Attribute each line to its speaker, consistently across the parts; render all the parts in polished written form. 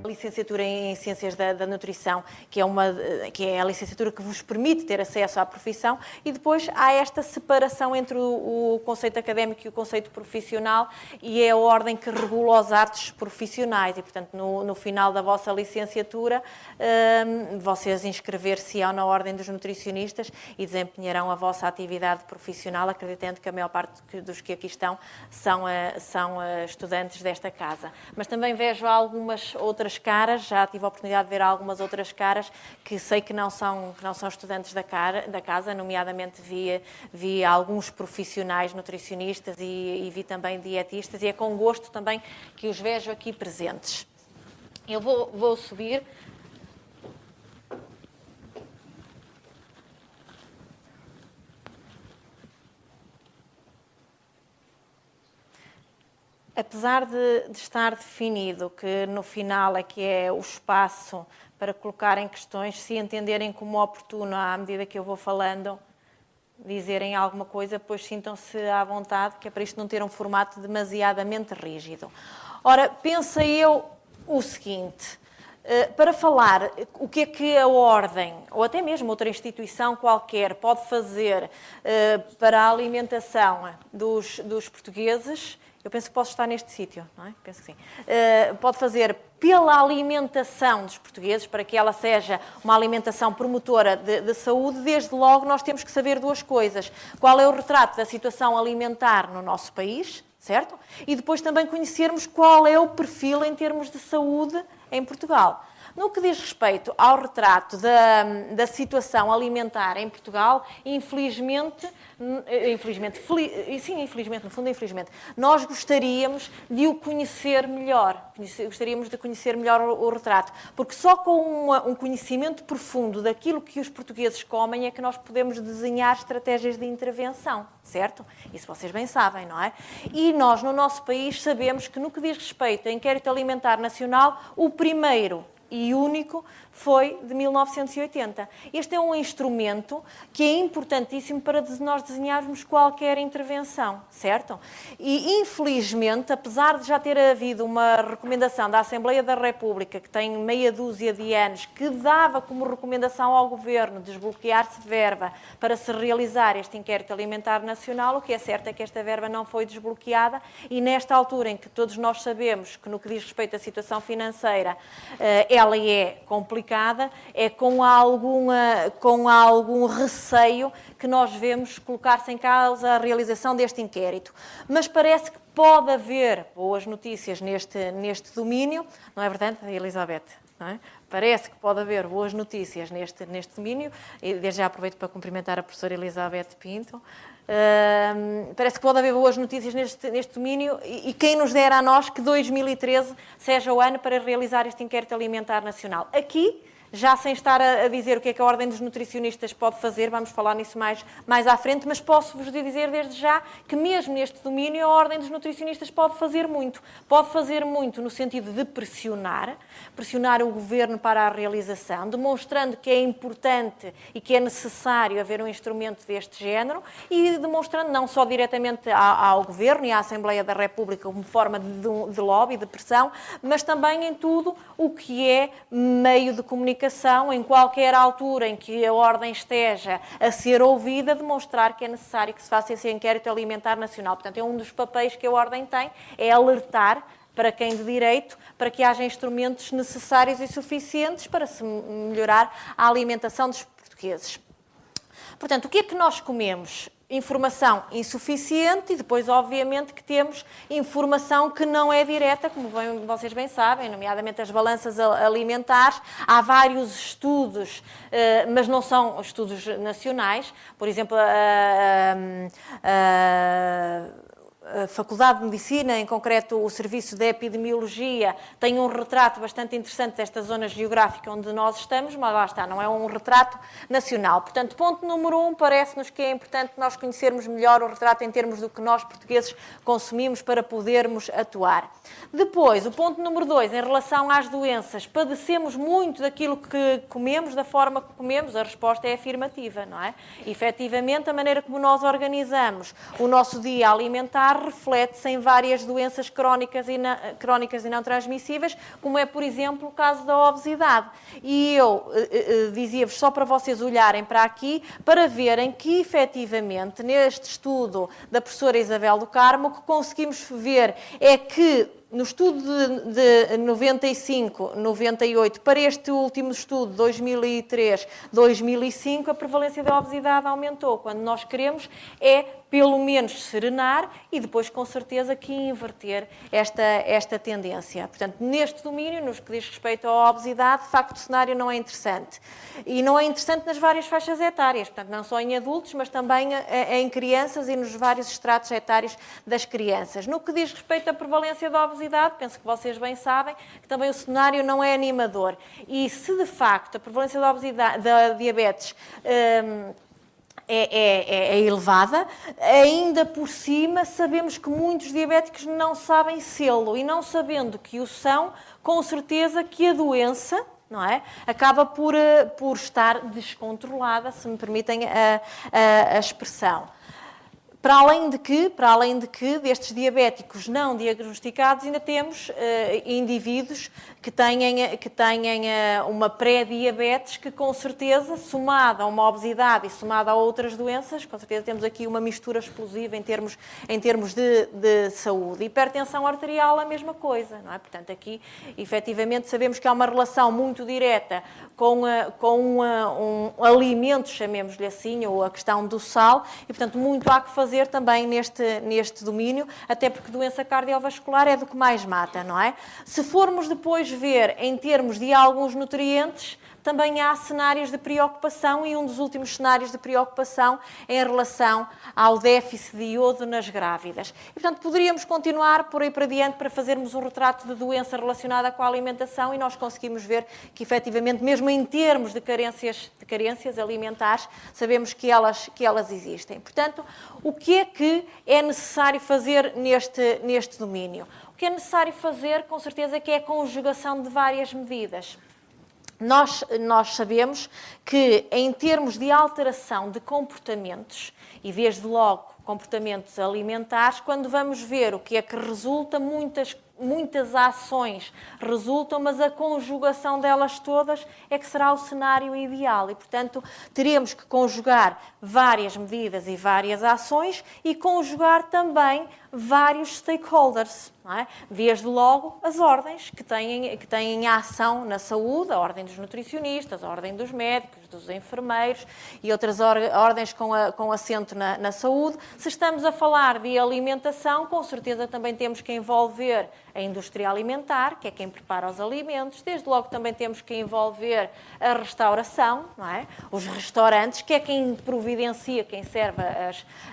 Speaker 1: Licenciatura em Ciências da Nutrição, que é a licenciatura que vos permite ter acesso à profissão, e depois há esta separação entre o conceito académico e o conceito profissional, e é a ordem que regula os atos profissionais, e portanto no final da vossa licenciatura vocês inscrever-se-ão na ordem dos nutricionistas e desempenharão a vossa atividade profissional, acreditando que a maior parte dos que aqui estão são estudantes desta casa. Mas também vejo algumas outras caras, já tive a oportunidade de ver algumas outras caras que sei que não são estudantes da casa, nomeadamente vi alguns profissionais nutricionistas e vi também dietistas, e é com gosto também que os vejo aqui presentes. Eu vou subir. Apesar de estar definido que no final é que é o espaço para colocarem questões, se entenderem como oportuno, à medida que eu vou falando, dizerem alguma coisa, pois sintam-se à vontade, que é para isto não ter um formato demasiadamente rígido. Ora, pensei eu o seguinte: para falar o que é que a Ordem, ou até mesmo outra instituição qualquer, pode fazer para a alimentação dos portugueses. Eu penso que posso estar neste sítio, não é? Penso que sim. Pode fazer pela alimentação dos portugueses, para que ela seja uma alimentação promotora de saúde. Desde logo nós temos que saber duas coisas: qual é o retrato da situação alimentar no nosso país, certo? E depois também conhecermos qual é o perfil em termos de saúde em Portugal. No que diz respeito ao retrato da situação alimentar em Portugal, infelizmente, nós gostaríamos de o conhecer melhor, gostaríamos de conhecer melhor o retrato, porque só com um conhecimento profundo daquilo que os portugueses comem é que nós podemos desenhar estratégias de intervenção, certo? Isso vocês bem sabem, não é? E nós, no nosso país, sabemos que no que diz respeito a inquérito alimentar nacional, o primeiro e único foi de 1980. Este é um instrumento que é importantíssimo para nós desenharmos qualquer intervenção, certo? E, infelizmente, apesar de já ter havido uma recomendação da Assembleia da República, que tem meia dúzia de anos, que dava como recomendação ao Governo desbloquear-se verba para se realizar este inquérito alimentar nacional, o que é certo é que esta verba não foi desbloqueada, e nesta altura em que todos nós sabemos que, no que diz respeito à situação financeira, ela é complicada, é com algum receio que nós vemos colocar-se em causa a realização deste inquérito. Mas parece que pode haver boas notícias neste domínio, não é verdade, Elizabeth? Não é? Parece que pode haver boas notícias neste domínio, e desde já aproveito para cumprimentar a professora Elizabeth Pinto. Parece que pode haver boas notícias neste domínio, e quem nos dera a nós que 2013 seja o ano para realizar este inquérito alimentar nacional. Aqui, já sem estar a dizer o que é que a Ordem dos Nutricionistas pode fazer, vamos falar nisso mais à frente, mas posso-vos dizer desde já que mesmo neste domínio a Ordem dos Nutricionistas pode fazer muito. Pode fazer muito no sentido de pressionar o Governo para a realização, demonstrando que é importante e que é necessário haver um instrumento deste género, e demonstrando não só diretamente ao Governo e à Assembleia da República como forma de lobby, de pressão, mas também em tudo o que é meio de comunicação, em qualquer altura em que a Ordem esteja a ser ouvida, demonstrar que é necessário que se faça esse inquérito alimentar nacional. Portanto, é um dos papéis que a Ordem tem, é alertar para quem de direito, para que haja instrumentos necessários e suficientes para se melhorar a alimentação dos portugueses. Portanto, o que é que nós comemos? Informação insuficiente, e depois, obviamente, que temos informação que não é direta, como vocês bem sabem, nomeadamente as balanças alimentares. Há vários estudos, mas não são estudos nacionais. Por exemplo, a Faculdade de Medicina, em concreto o Serviço de Epidemiologia, tem um retrato bastante interessante desta zona geográfica onde nós estamos, mas lá está, não é um retrato nacional. Portanto, ponto número 1, parece-nos que é importante nós conhecermos melhor o retrato em termos do que nós, portugueses, consumimos para podermos atuar. Depois, o ponto número 2, em relação às doenças, padecemos muito daquilo que comemos, da forma que comemos? A resposta é afirmativa, não é? Efetivamente, a maneira como nós organizamos o nosso dia alimentar reflete-se em várias doenças crónicas e não transmissíveis, como é, por exemplo, o caso da obesidade. E eu dizia-vos, só para vocês olharem para aqui, para verem que, efetivamente, neste estudo da professora Isabel do Carmo, o que conseguimos ver é que no estudo de 95, 98, para este último estudo, 2003, 2005, a prevalência da obesidade aumentou. Quando nós queremos é, pelo menos, serenar e depois, com certeza, que inverter esta tendência. Portanto, neste domínio, nos que diz respeito à obesidade, de facto, o cenário não é interessante. E não é interessante nas várias faixas etárias, portanto, não só em adultos, mas também em crianças e nos vários estratos etários das crianças. No que diz respeito à prevalência da obesidade, penso que vocês bem sabem que também o cenário não é animador. E se, de facto, a prevalência da obesidade, da diabetes é elevada, ainda por cima sabemos que muitos diabéticos não sabem sê-lo e não sabendo que o são, com certeza que a doença, não é? Acaba por estar descontrolada, se me permitem a expressão. Para além de que destes diabéticos não diagnosticados, ainda temos indivíduos que têm uma pré-diabetes que, com certeza, somada a uma obesidade e somada a outras doenças, com certeza temos aqui uma mistura explosiva em termos de saúde. Hipertensão arterial, a mesma coisa, não é? Portanto, aqui, efetivamente, sabemos que há uma relação muito direta com um alimento, chamemos-lhe assim, ou a questão do sal, e, portanto, muito há que fazer também neste domínio, até porque doença cardiovascular é do que mais mata, não é? Se formos depois ver em termos de alguns nutrientes, também há cenários de preocupação e um dos últimos cenários de preocupação em relação ao déficit de iodo nas grávidas. E, portanto, poderíamos continuar por aí para diante para fazermos um retrato de doença relacionada com a alimentação e nós conseguimos ver que, efetivamente, mesmo em termos de carências alimentares, sabemos que elas existem. Portanto, o que é necessário fazer neste domínio? O que é necessário fazer, com certeza, que é a conjugação de várias medidas. Nós sabemos que, em termos de alteração de comportamentos, e desde logo comportamentos alimentares, quando vamos ver o que é que resulta, muitas ações resultam, mas a conjugação delas todas é que será o cenário ideal. E, portanto, teremos que conjugar várias medidas e várias ações e conjugar também vários stakeholders, não é? Desde logo as ordens que têm a ação na saúde, a ordem dos nutricionistas, a ordem dos médicos, dos enfermeiros e outras ordens com assento na saúde. Se estamos a falar de alimentação, com certeza também temos que envolver a indústria alimentar, que é quem prepara os alimentos. Desde logo também temos que envolver a restauração, não é? Os restaurantes, que é quem providencia, quem serve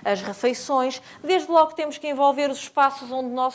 Speaker 1: as refeições. Desde logo temos que envolver os espaços onde nós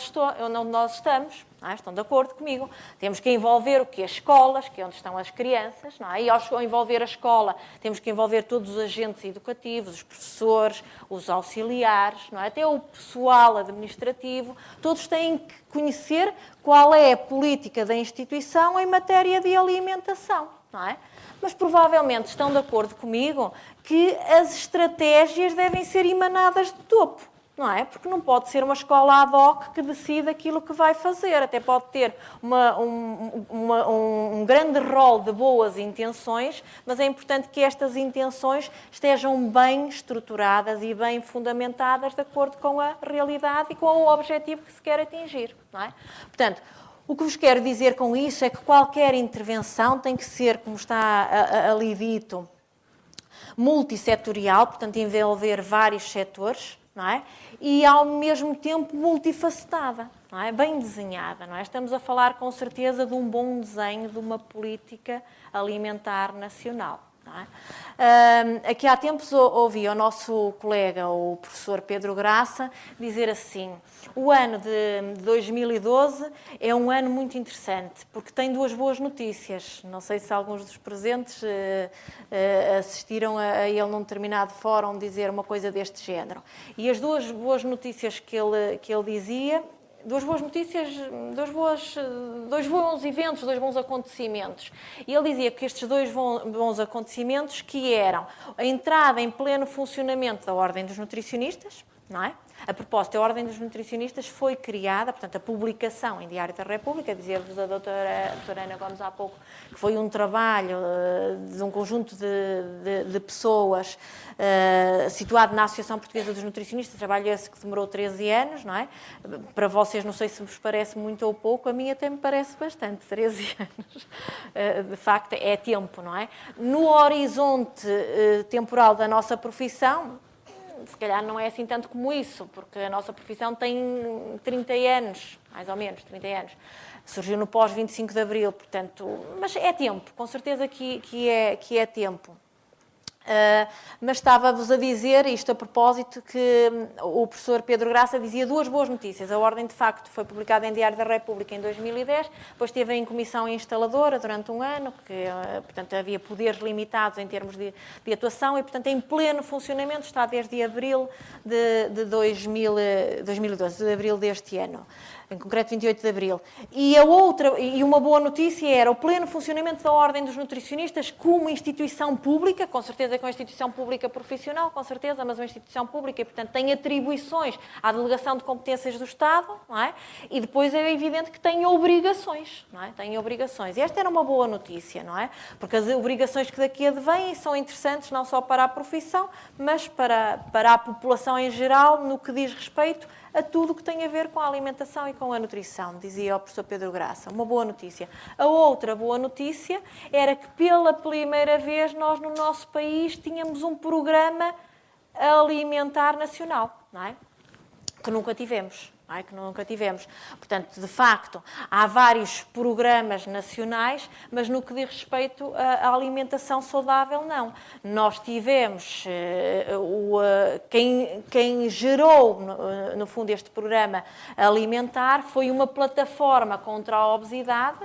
Speaker 1: estamos. Estão de acordo comigo? Temos que envolver o que? As escolas, que é onde estão as crianças, não é? E ao envolver a escola, temos que envolver todos os agentes educativos, os professores, os auxiliares, não é? Até o pessoal administrativo, todos têm que conhecer qual é a política da instituição em matéria de alimentação, não é? Mas provavelmente estão de acordo comigo que as estratégias devem ser emanadas de topo. Não é? Porque não pode ser uma escola ad hoc que decida aquilo que vai fazer. Até pode ter um grande rol de boas intenções, mas é importante que estas intenções estejam bem estruturadas e bem fundamentadas de acordo com a realidade e com o objetivo que se quer atingir. Não é? Portanto, o que vos quero dizer com isso é que qualquer intervenção tem que ser, como está ali dito, multissetorial, portanto, envolver vários setores, não é? E ao mesmo tempo multifacetada, não é? Bem desenhada, não é? Estamos a falar com certeza de um bom desenho de uma política alimentar nacional. Não é? Aqui há tempos ouvi o nosso colega, o professor Pedro Graça, dizer assim: o ano de 2012 é um ano muito interessante, porque tem duas boas notícias. Não sei se alguns dos presentes assistiram a ele num determinado fórum dizer uma coisa deste género. E as duas boas notícias que ele dizia... Duas boas notícias, dois bons eventos, dois bons acontecimentos. E ele dizia que estes dois bons acontecimentos que eram a entrada em pleno funcionamento da Ordem dos Nutricionistas, não é? A propósito, a Ordem dos Nutricionistas foi criada, portanto, a publicação em Diário da República, dizia-vos a doutora Ana Gomes há pouco, que foi um trabalho de um conjunto de pessoas situado na Associação Portuguesa dos Nutricionistas, trabalho esse que demorou 13 anos, não é? Para vocês, não sei se vos parece muito ou pouco, a mim até me parece bastante, 13 anos. De facto, é tempo, não é? No horizonte temporal da nossa profissão, se calhar não é assim tanto como isso, porque a nossa profissão tem 30 anos, mais ou menos, 30 anos. Surgiu no pós-25 de Abril, portanto... Mas é tempo, com certeza que é tempo. Mas estava-vos a dizer, isto a propósito, que o professor Pedro Graça dizia duas boas notícias. A Ordem, de facto, foi publicada em Diário da República em 2010, depois esteve em comissão instaladora durante um ano, que, portanto, havia poderes limitados em termos de atuação e, portanto, em pleno funcionamento está desde abril de 2012, de abril deste ano. Em concreto 28 de Abril. E uma boa notícia era o pleno funcionamento da Ordem dos Nutricionistas como instituição pública, com certeza que é uma instituição pública profissional, com certeza, mas uma instituição pública e, portanto, tem atribuições à delegação de competências do Estado, não é? E depois é evidente que tem obrigações, não é? Tem obrigações. E esta era uma boa notícia, não é? Porque as obrigações que daqui advêm são interessantes não só para a profissão, mas para a população em geral, no que diz respeito a tudo o que tem a ver com a alimentação e com a nutrição, dizia o professor Pedro Graça. Uma boa notícia. A outra boa notícia era que pela primeira vez nós no nosso país tínhamos um programa alimentar nacional, não é? Que nunca tivemos. Que nunca tivemos. Portanto, de facto, há vários programas nacionais, mas no que diz respeito à alimentação saudável, não. Nós tivemos, quem gerou, no fundo, este programa alimentar foi uma plataforma contra a obesidade,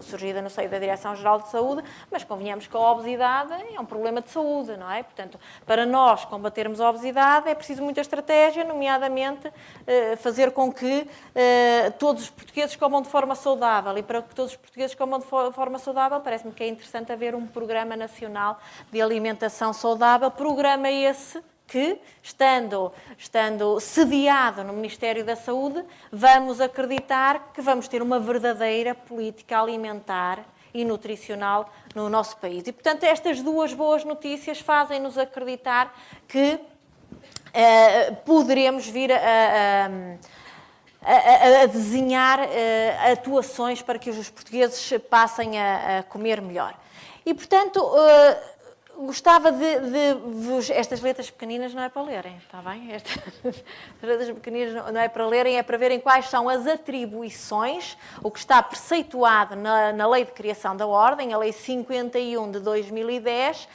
Speaker 1: surgida no seio da Direção-Geral de Saúde, mas convenhamos que a obesidade é um problema de saúde, não é? Portanto, para nós combatermos a obesidade é preciso muita estratégia, nomeadamente fazer com que todos os portugueses comam de forma saudável. E para que todos os portugueses comam de forma saudável, parece-me que é interessante haver um programa nacional de alimentação saudável. Programa esse que, estando sediado no Ministério da Saúde, vamos acreditar que vamos ter uma verdadeira política alimentar e nutricional no nosso país. E, portanto, estas duas boas notícias fazem-nos acreditar que poderemos vir a desenhar atuações para que os portugueses passem a comer melhor. E, portanto, gostava de vos... Estas letras pequeninas não é para lerem, está bem? Estas letras pequeninas não é para lerem, é para verem quais são as atribuições, o que está preceituado na Lei de Criação da Ordem, a Lei 51 de 2010,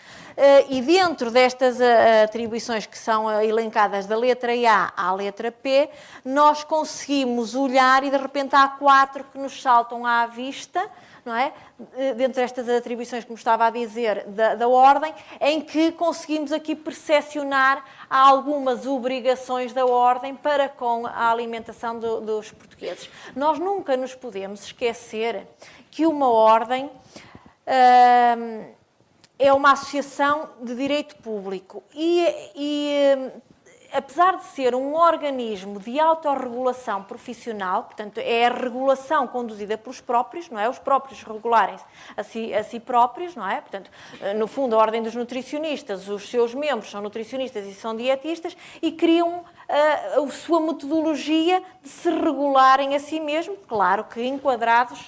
Speaker 1: e dentro destas atribuições que são elencadas da letra A à letra P, nós conseguimos olhar e de repente há 4 que nos saltam à vista, não é? Dentro destas atribuições, como estava a dizer, da Ordem, em que conseguimos aqui percepcionar algumas obrigações da Ordem para com a alimentação dos portugueses. Nós nunca nos podemos esquecer que uma Ordem é uma associação de direito público e apesar de ser um organismo de autorregulação profissional, portanto, é a regulação conduzida pelos próprios, não é? Os próprios regularem-se a si próprios, não é? Portanto, no fundo, a Ordem dos Nutricionistas, os seus membros são nutricionistas e são dietistas e criam a sua metodologia de se regularem a si mesmo, claro que enquadrados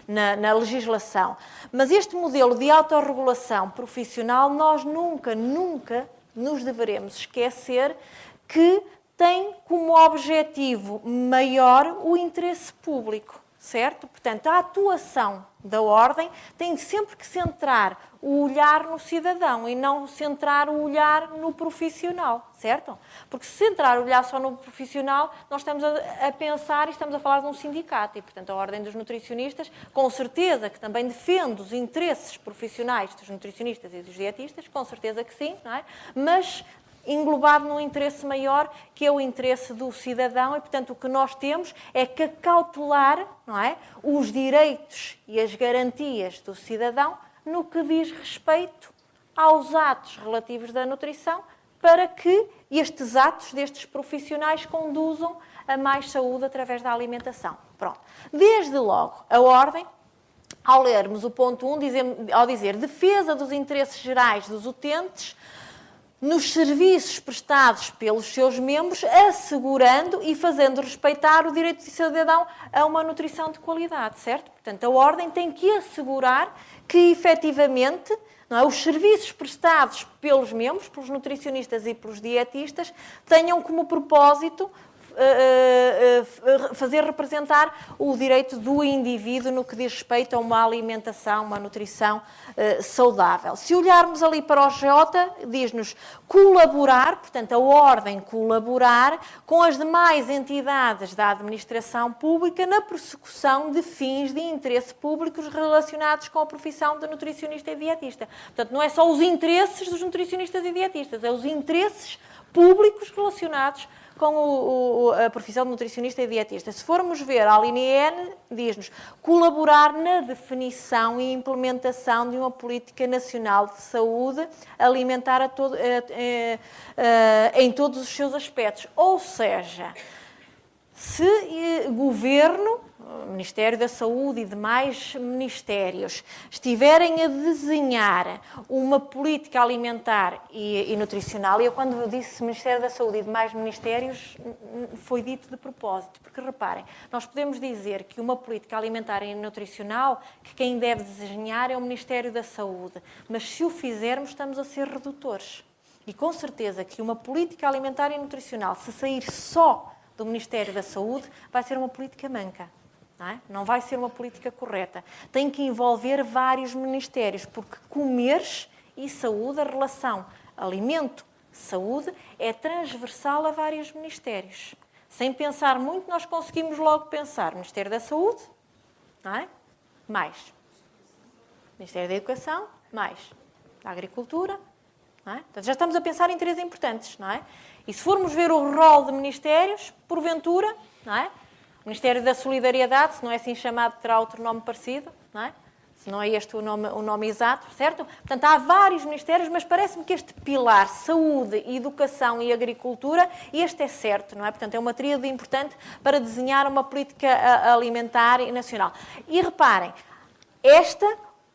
Speaker 1: na legislação. Mas este modelo de autorregulação profissional, nós nunca nos deveremos esquecer que tem como objetivo maior o interesse público. certo? Portanto, a atuação da ordem tem sempre que centrar o olhar no cidadão e não centrar o olhar no profissional, certo? Porque se centrar o olhar só no profissional, nós estamos a pensar e estamos a falar de um sindicato e, portanto, a Ordem dos Nutricionistas, com certeza que também defende os interesses profissionais dos nutricionistas e dos dietistas, com certeza que sim, não é? Mas englobado num interesse maior, que é o interesse do cidadão, e, portanto, o que nós temos é que acautelar, não é, os direitos e as garantias do cidadão no que diz respeito aos atos relativos da nutrição, para que estes atos destes profissionais conduzam a mais saúde através da alimentação. Pronto. Desde logo, a Ordem, ao lermos o ponto 1, ao dizer defesa dos interesses gerais dos utentes, nos serviços prestados pelos seus membros, assegurando e fazendo respeitar o direito do cidadão a uma nutrição de qualidade, certo? Portanto, a Ordem tem que assegurar que, efetivamente, não é, os serviços prestados pelos membros, pelos nutricionistas e pelos dietistas, tenham como propósito fazer representar o direito do indivíduo no que diz respeito a uma alimentação, uma nutrição saudável. Se olharmos ali para o J, diz-nos colaborar, portanto, a Ordem colaborar com as demais entidades da administração pública na persecução de fins de interesse públicos relacionados com a profissão de nutricionista e dietista. Portanto, não é só os interesses dos nutricionistas e dietistas, é os interesses públicos relacionados com a profissão de nutricionista e dietista. Se formos ver a linha N, diz-nos colaborar na definição e implementação de uma política nacional de saúde alimentar em todos os seus aspectos. Ou seja, se governo, Ministério da Saúde e demais ministérios estiverem a desenhar uma política alimentar e nutricional, e eu quando disse Ministério da Saúde e demais ministérios, foi dito de propósito, porque reparem, nós podemos dizer que uma política alimentar e nutricional, que quem deve desenhar é o Ministério da Saúde, mas se o fizermos estamos a ser redutores. E com certeza que uma política alimentar e nutricional, se sair só do Ministério da Saúde, vai ser uma política manca. Não vai ser uma política correta. Tem que envolver vários ministérios, porque comeres e saúde, a relação alimento-saúde, é transversal a vários ministérios. Sem pensar muito, nós conseguimos logo pensar Ministério da Saúde, não é? Mais Ministério da Educação, mais da Agricultura, não é? Portanto, já estamos a pensar em três importantes, não é? E se formos ver o rol de ministérios, porventura, não é? O Ministério da Solidariedade, se não é assim chamado, terá outro nome parecido, não é? Se não é este o nome exato, certo? Portanto, há vários ministérios, mas parece-me que este pilar, saúde, educação e agricultura, este é certo, não é? Portanto, é uma tríade importante para desenhar uma política alimentar e nacional. E reparem, esta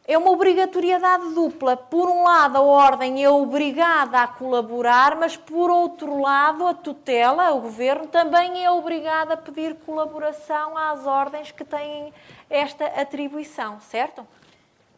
Speaker 1: é uma obrigatoriedade dupla. Por um lado, a Ordem é obrigada a colaborar, mas, por outro lado, a tutela, o Governo, também é obrigado a pedir colaboração às ordens que têm esta atribuição, certo?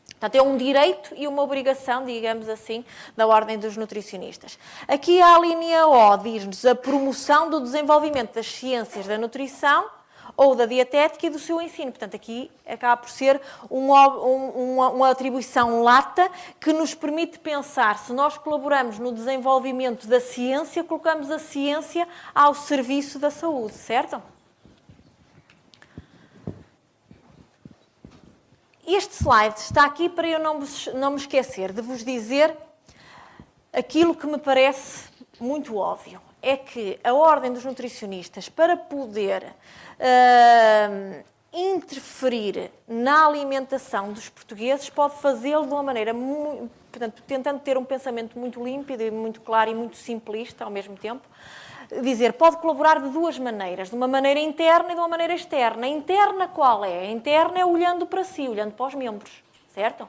Speaker 1: Portanto, é um direito e uma obrigação, digamos assim, da Ordem dos Nutricionistas. Aqui a linha O diz-nos a promoção do desenvolvimento das ciências da nutrição ou da dietética e do seu ensino. Portanto, aqui acaba por ser uma atribuição lata que nos permite pensar, se nós colaboramos no desenvolvimento da ciência, colocamos a ciência ao serviço da saúde, certo? Este slide está aqui para eu não me esquecer de vos dizer aquilo que me parece muito óbvio. É que a Ordem dos Nutricionistas, para poder interferir na alimentação dos portugueses, pode fazê-lo de uma maneira, portanto, tentando ter um pensamento muito límpido e muito claro e muito simplista ao mesmo tempo, dizer, pode colaborar de duas maneiras, de uma maneira interna e de uma maneira externa. A interna qual é? A interna é olhando para si, olhando para os membros, certo?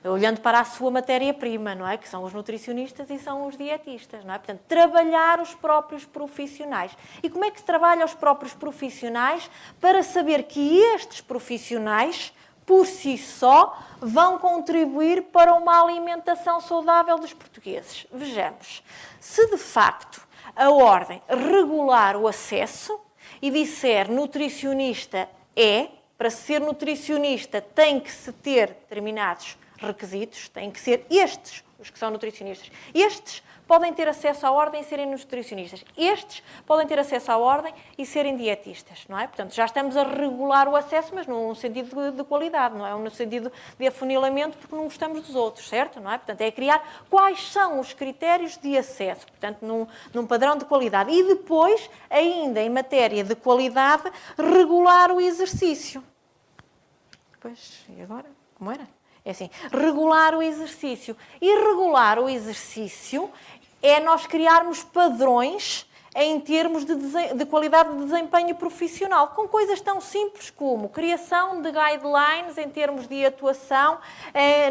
Speaker 1: Olhando para a sua matéria-prima, não é? Que são os nutricionistas e são os dietistas, não é? Portanto, trabalhar os próprios profissionais. E como é que se trabalha os próprios profissionais para saber que estes profissionais, por si só, vão contribuir para uma alimentação saudável dos portugueses? Vejamos. Se, de facto, a Ordem regular o acesso e disser nutricionista é, para ser nutricionista tem que se ter determinados requisitos, têm que ser estes os que são nutricionistas. Estes podem ter acesso à ordem e serem nutricionistas. Estes podem ter acesso à ordem e serem dietistas, não é? Portanto, já estamos a regular o acesso, mas num sentido de qualidade, não é? No sentido de afunilamento, porque não gostamos dos outros, certo? Não é? Portanto, é criar quais são os critérios de acesso, portanto, num padrão de qualidade. E depois, ainda em matéria de qualidade, regular o exercício. Pois, e agora? Como era? É assim, regular o exercício. E regular o exercício é nós criarmos padrões em termos de qualidade de desempenho profissional, com coisas tão simples como criação de guidelines em termos de atuação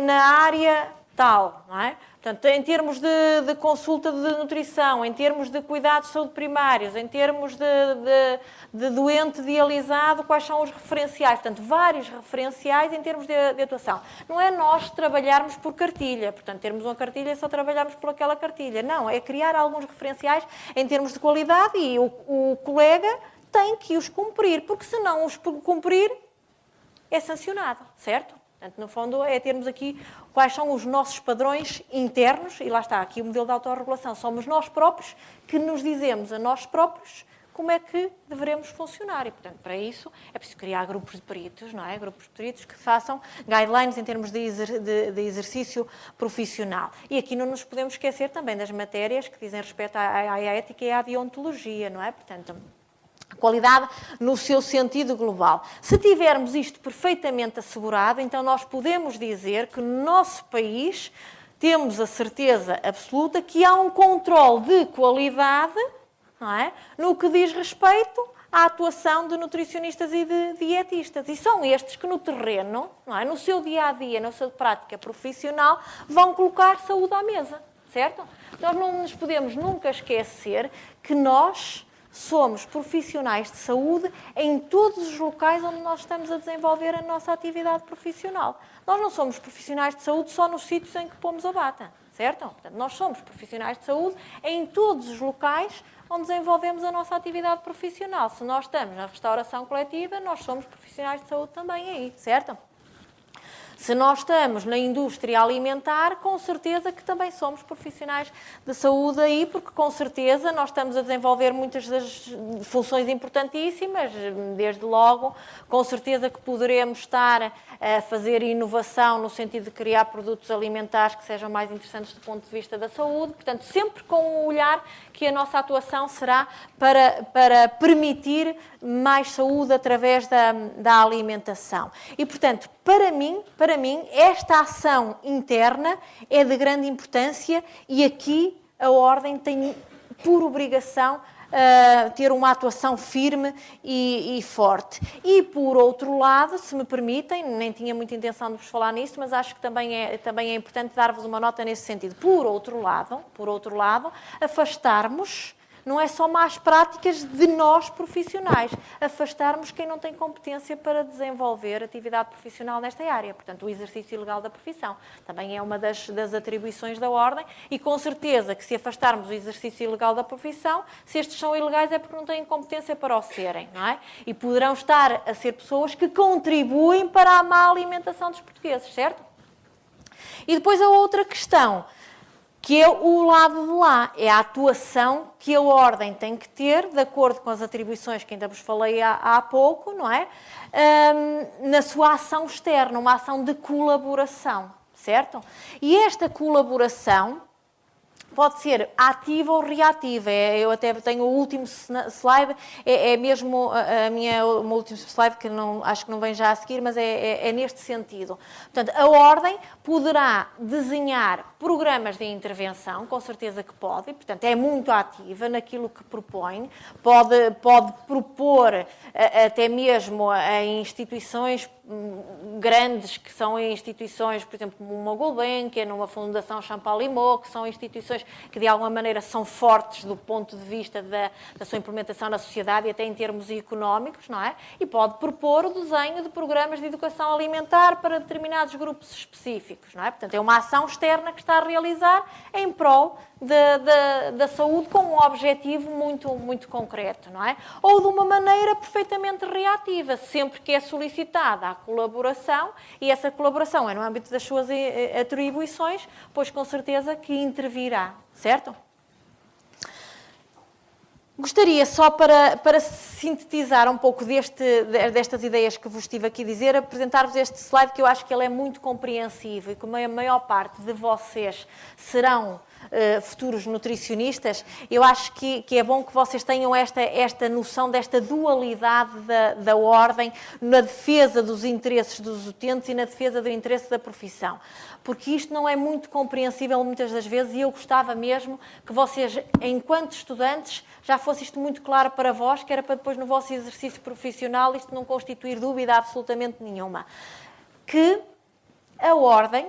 Speaker 1: na área tal, não é? Portanto, em termos de consulta de nutrição, em termos de cuidados de saúde primários, em termos de doente dialisado, quais são os referenciais. Portanto, vários referenciais em termos de atuação. Não é nós trabalharmos por cartilha, portanto, termos uma cartilha e só trabalharmos por aquela cartilha. Não, é criar alguns referenciais em termos de qualidade e o colega tem que os cumprir, porque se não os cumprir, é sancionado, certo? Portanto, no fundo, é termos aqui quais são os nossos padrões internos, e lá está, aqui o modelo de autorregulação. Somos nós próprios que nos dizemos a nós próprios como é que devemos funcionar. E, portanto, para isso é preciso criar grupos de peritos, não é? Grupos de peritos que façam guidelines em termos de exercício profissional. E aqui não nos podemos esquecer também das matérias que dizem respeito à ética e à deontologia, não é? Portanto, qualidade no seu sentido global. Se tivermos isto perfeitamente assegurado, então nós podemos dizer que no nosso país temos a certeza absoluta que há um controle de qualidade, não é? No que diz respeito à atuação de nutricionistas e de dietistas. E são estes que no terreno, não é? No seu dia-a-dia, na sua prática profissional, vão colocar saúde à mesa, certo? Nós não nos podemos nunca esquecer que nós somos profissionais de saúde em todos os locais onde nós estamos a desenvolver a nossa atividade profissional. Nós não somos profissionais de saúde só nos sítios em que pomos a bata, certo? Portanto, nós somos profissionais de saúde em todos os locais onde desenvolvemos a nossa atividade profissional. Se nós estamos na restauração coletiva, nós somos profissionais de saúde também aí, certo? Se nós estamos na indústria alimentar, com certeza que também somos profissionais de saúde aí, porque com certeza nós estamos a desenvolver muitas das funções importantíssimas, desde logo, com certeza que poderemos estar a fazer inovação no sentido de criar produtos alimentares que sejam mais interessantes do ponto de vista da saúde, portanto, sempre com um olhar que a nossa atuação será para permitir mais saúde através da alimentação. E, portanto, para mim, esta ação interna é de grande importância e aqui a Ordem tem por obrigação ter uma atuação firme e forte. E, por outro lado, se me permitem, nem tinha muita intenção de vos falar nisto, mas acho que também é importante dar-vos uma nota nesse sentido. Por outro lado, afastarmos, não é só más práticas de nós profissionais, afastarmos quem não tem competência para desenvolver atividade profissional nesta área. Portanto, o exercício ilegal da profissão também é uma das atribuições da Ordem e com certeza que se afastarmos o exercício ilegal da profissão, se estes são ilegais é porque não têm competência para o serem, não é? E poderão estar a ser pessoas que contribuem para a má alimentação dos portugueses, certo? E depois a outra questão, que é o lado de lá, é a atuação que a Ordem tem que ter, de acordo com as atribuições que ainda vos falei há pouco, não é? Na sua ação externa, uma ação de colaboração, certo? E esta colaboração pode ser ativa ou reativa. Eu até tenho o último slide, é mesmo o meu último slide, que acho que não vem já a seguir, mas é neste sentido. Portanto, a Ordem poderá desenhar programas de intervenção, com certeza que pode, e, portanto, é muito ativa naquilo que propõe, pode propor até mesmo em instituições grandes, que são instituições, por exemplo, como uma Gulbenkian, uma Fundação Champalimau, que são instituições instituições que de alguma maneira são fortes do ponto de vista da sua implementação na sociedade e até em termos económicos, não é? E pode propor o desenho de programas de educação alimentar para determinados grupos específicos, não é? Portanto, é uma ação externa que está a realizar em prol da saúde com um objetivo muito concreto, não é? Ou de uma maneira perfeitamente reativa, sempre que é solicitada a colaboração, e essa colaboração é no âmbito das suas atribuições, pois com certeza que intervirá, certo? Gostaria só para sintetizar um pouco destas ideias que vos estive aqui a dizer, apresentar-vos este slide que eu acho que ele é muito compreensivo e como a maior parte de vocês serão futuros nutricionistas, eu acho que é bom que vocês tenham esta noção desta dualidade da ordem na defesa dos interesses dos utentes e na defesa do interesse da profissão. Porque isto não é muito compreensível muitas das vezes e eu gostava mesmo que vocês, enquanto estudantes, já fosse isto muito claro para vós, que era para depois no vosso exercício profissional isto não constituir dúvida absolutamente nenhuma. Que a ordem,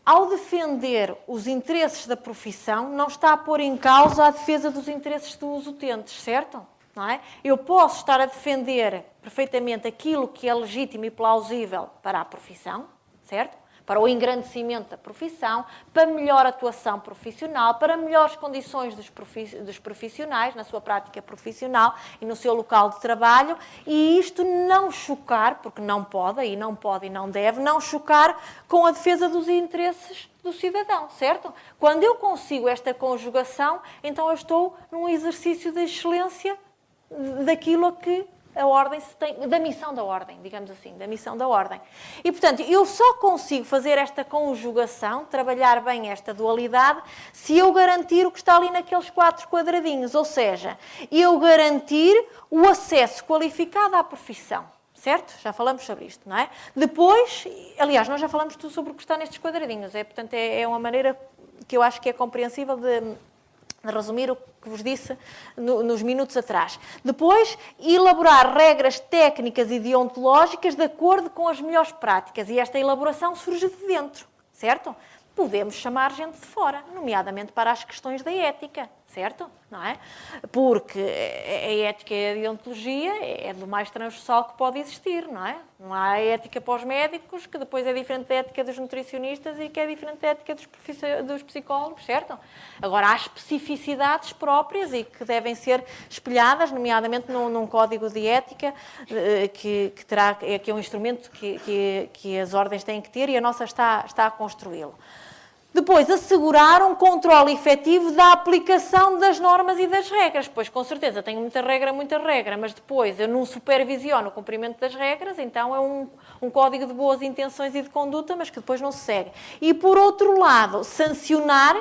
Speaker 1: ao defender os interesses da profissão, não está a pôr em causa a defesa dos interesses dos utentes, certo? Não é? Eu posso estar a defender perfeitamente aquilo que é legítimo e plausível para a profissão, certo? Para o engrandecimento da profissão, para melhor atuação profissional, para melhores condições dos profissionais na sua prática profissional e no seu local de trabalho, e isto não chocar, porque não pode e não deve, não chocar com a defesa dos interesses do cidadão, certo? Quando eu consigo esta conjugação, então eu estou num exercício de excelência daquilo a que a ordem se tem, da missão da ordem, digamos assim, da missão da ordem. E, portanto, eu só consigo fazer esta conjugação, trabalhar bem esta dualidade, se eu garantir o que está ali naqueles 4 quadradinhos, ou seja, eu garantir o acesso qualificado à profissão, certo? Já falamos sobre isto, não é? Depois, aliás, nós já falamos tudo sobre o que está nestes quadradinhos, portanto, é uma maneira que eu acho que é compreensível de resumir o que vos disse nos minutos atrás. Depois, elaborar regras técnicas e deontológicas de acordo com as melhores práticas. E esta elaboração surge de dentro, certo? Podemos chamar gente de fora, nomeadamente para as questões da ética, certo? Não é? Porque a ética e a deontologia é do mais transversal que pode existir, não é? Não há ética para os médicos, que depois é diferente da ética dos nutricionistas e que é diferente da ética dos psicólogos, certo? Agora, há especificidades próprias e que devem ser espelhadas, nomeadamente num código de ética, que é um instrumento que as ordens têm que ter e a nossa está a construí-lo. Depois, assegurar um controle efetivo da aplicação das normas e das regras. Pois, com certeza, tenho muita regra, mas depois eu não supervisiono o cumprimento das regras, então é um código de boas intenções e de conduta, mas que depois não se segue. E, por outro lado, sancionar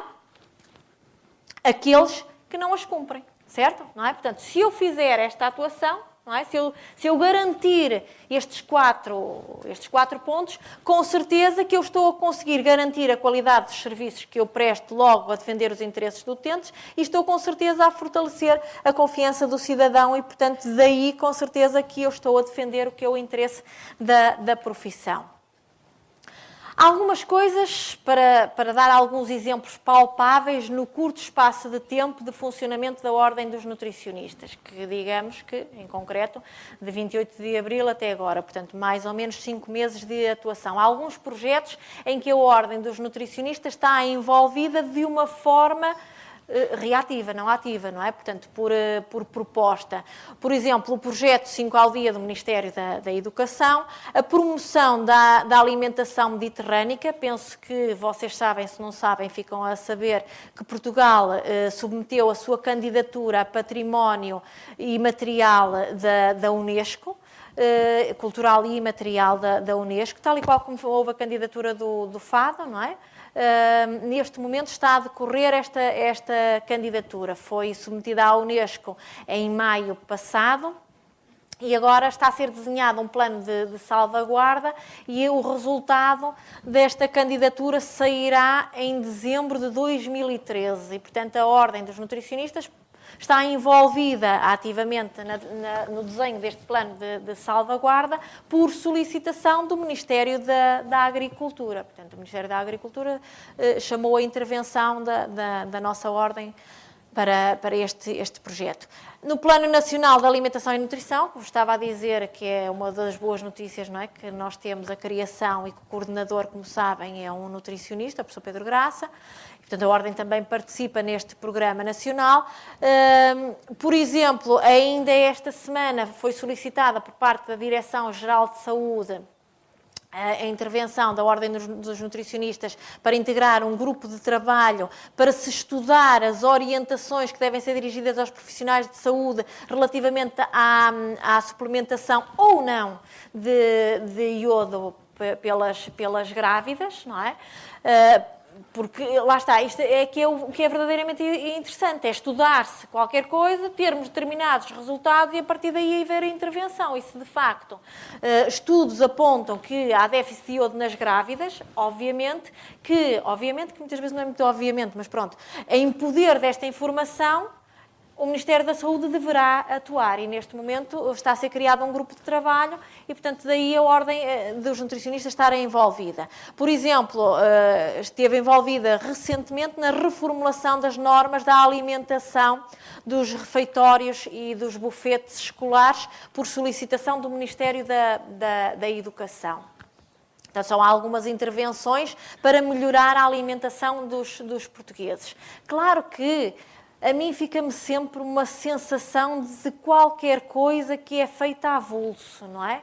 Speaker 1: aqueles que não as cumprem, certo? Não é? Portanto, se eu fizer esta atuação, não é? Se eu garantir estes quatro pontos, com certeza que eu estou a conseguir garantir a qualidade dos serviços que eu presto logo a defender os interesses dos utentes e estou com certeza a fortalecer a confiança do cidadão e, portanto, daí com certeza que eu estou a defender o que é o interesse da profissão. Algumas coisas para dar alguns exemplos palpáveis no curto espaço de tempo de funcionamento da Ordem dos Nutricionistas, que digamos que, em concreto, de 28 de abril até agora, portanto, mais ou menos 5 meses de atuação. Há alguns projetos em que a Ordem dos Nutricionistas está envolvida de uma forma reativa, não ativa, não é? Portanto, por proposta. Por exemplo, o projeto 5 ao dia do Ministério da Educação, a promoção da alimentação mediterrânica, penso que vocês sabem, se não sabem, ficam a saber que Portugal submeteu a sua candidatura a património imaterial da Unesco, cultural e imaterial da Unesco, tal e qual como houve a candidatura do Fado, não é? Neste momento está a decorrer esta candidatura. Foi submetida à Unesco em maio passado e agora está a ser desenhado um plano de salvaguarda e o resultado desta candidatura sairá em dezembro de 2013 e, portanto, a Ordem dos Nutricionistas está envolvida ativamente no desenho deste plano de salvaguarda por solicitação do Ministério da Agricultura. Portanto, o Ministério da Agricultura chamou a intervenção da nossa Ordem para este projeto. No Plano Nacional de Alimentação e Nutrição, que vos estava a dizer que é uma das boas notícias, não é? Que nós temos a criação e que o coordenador, como sabem, é um nutricionista, o professor Pedro Graça. Portanto, a Ordem também participa neste programa nacional. Por exemplo, ainda esta semana foi solicitada por parte da Direção-Geral de Saúde a intervenção da Ordem dos Nutricionistas para integrar um grupo de trabalho para se estudar as orientações que devem ser dirigidas aos profissionais de saúde relativamente à suplementação ou não de iodo pelas grávidas, não é? Porque, lá está, isto é que é o que é verdadeiramente interessante, é estudar-se qualquer coisa, termos determinados resultados e a partir daí haver a intervenção. E se de facto estudos apontam que há déficit de iodo nas grávidas, obviamente que muitas vezes não é muito obviamente, mas pronto, em poder desta informação, o Ministério da Saúde deverá atuar e, neste momento, está a ser criado um grupo de trabalho e, portanto, daí a Ordem dos Nutricionistas estar envolvida. Por exemplo, esteve envolvida recentemente na reformulação das normas da alimentação dos refeitórios e dos bufetes escolares por solicitação do Ministério da Educação. Então, são algumas intervenções para melhorar a alimentação dos portugueses. Claro que a mim fica-me sempre uma sensação de qualquer coisa que é feita a avulso, não é?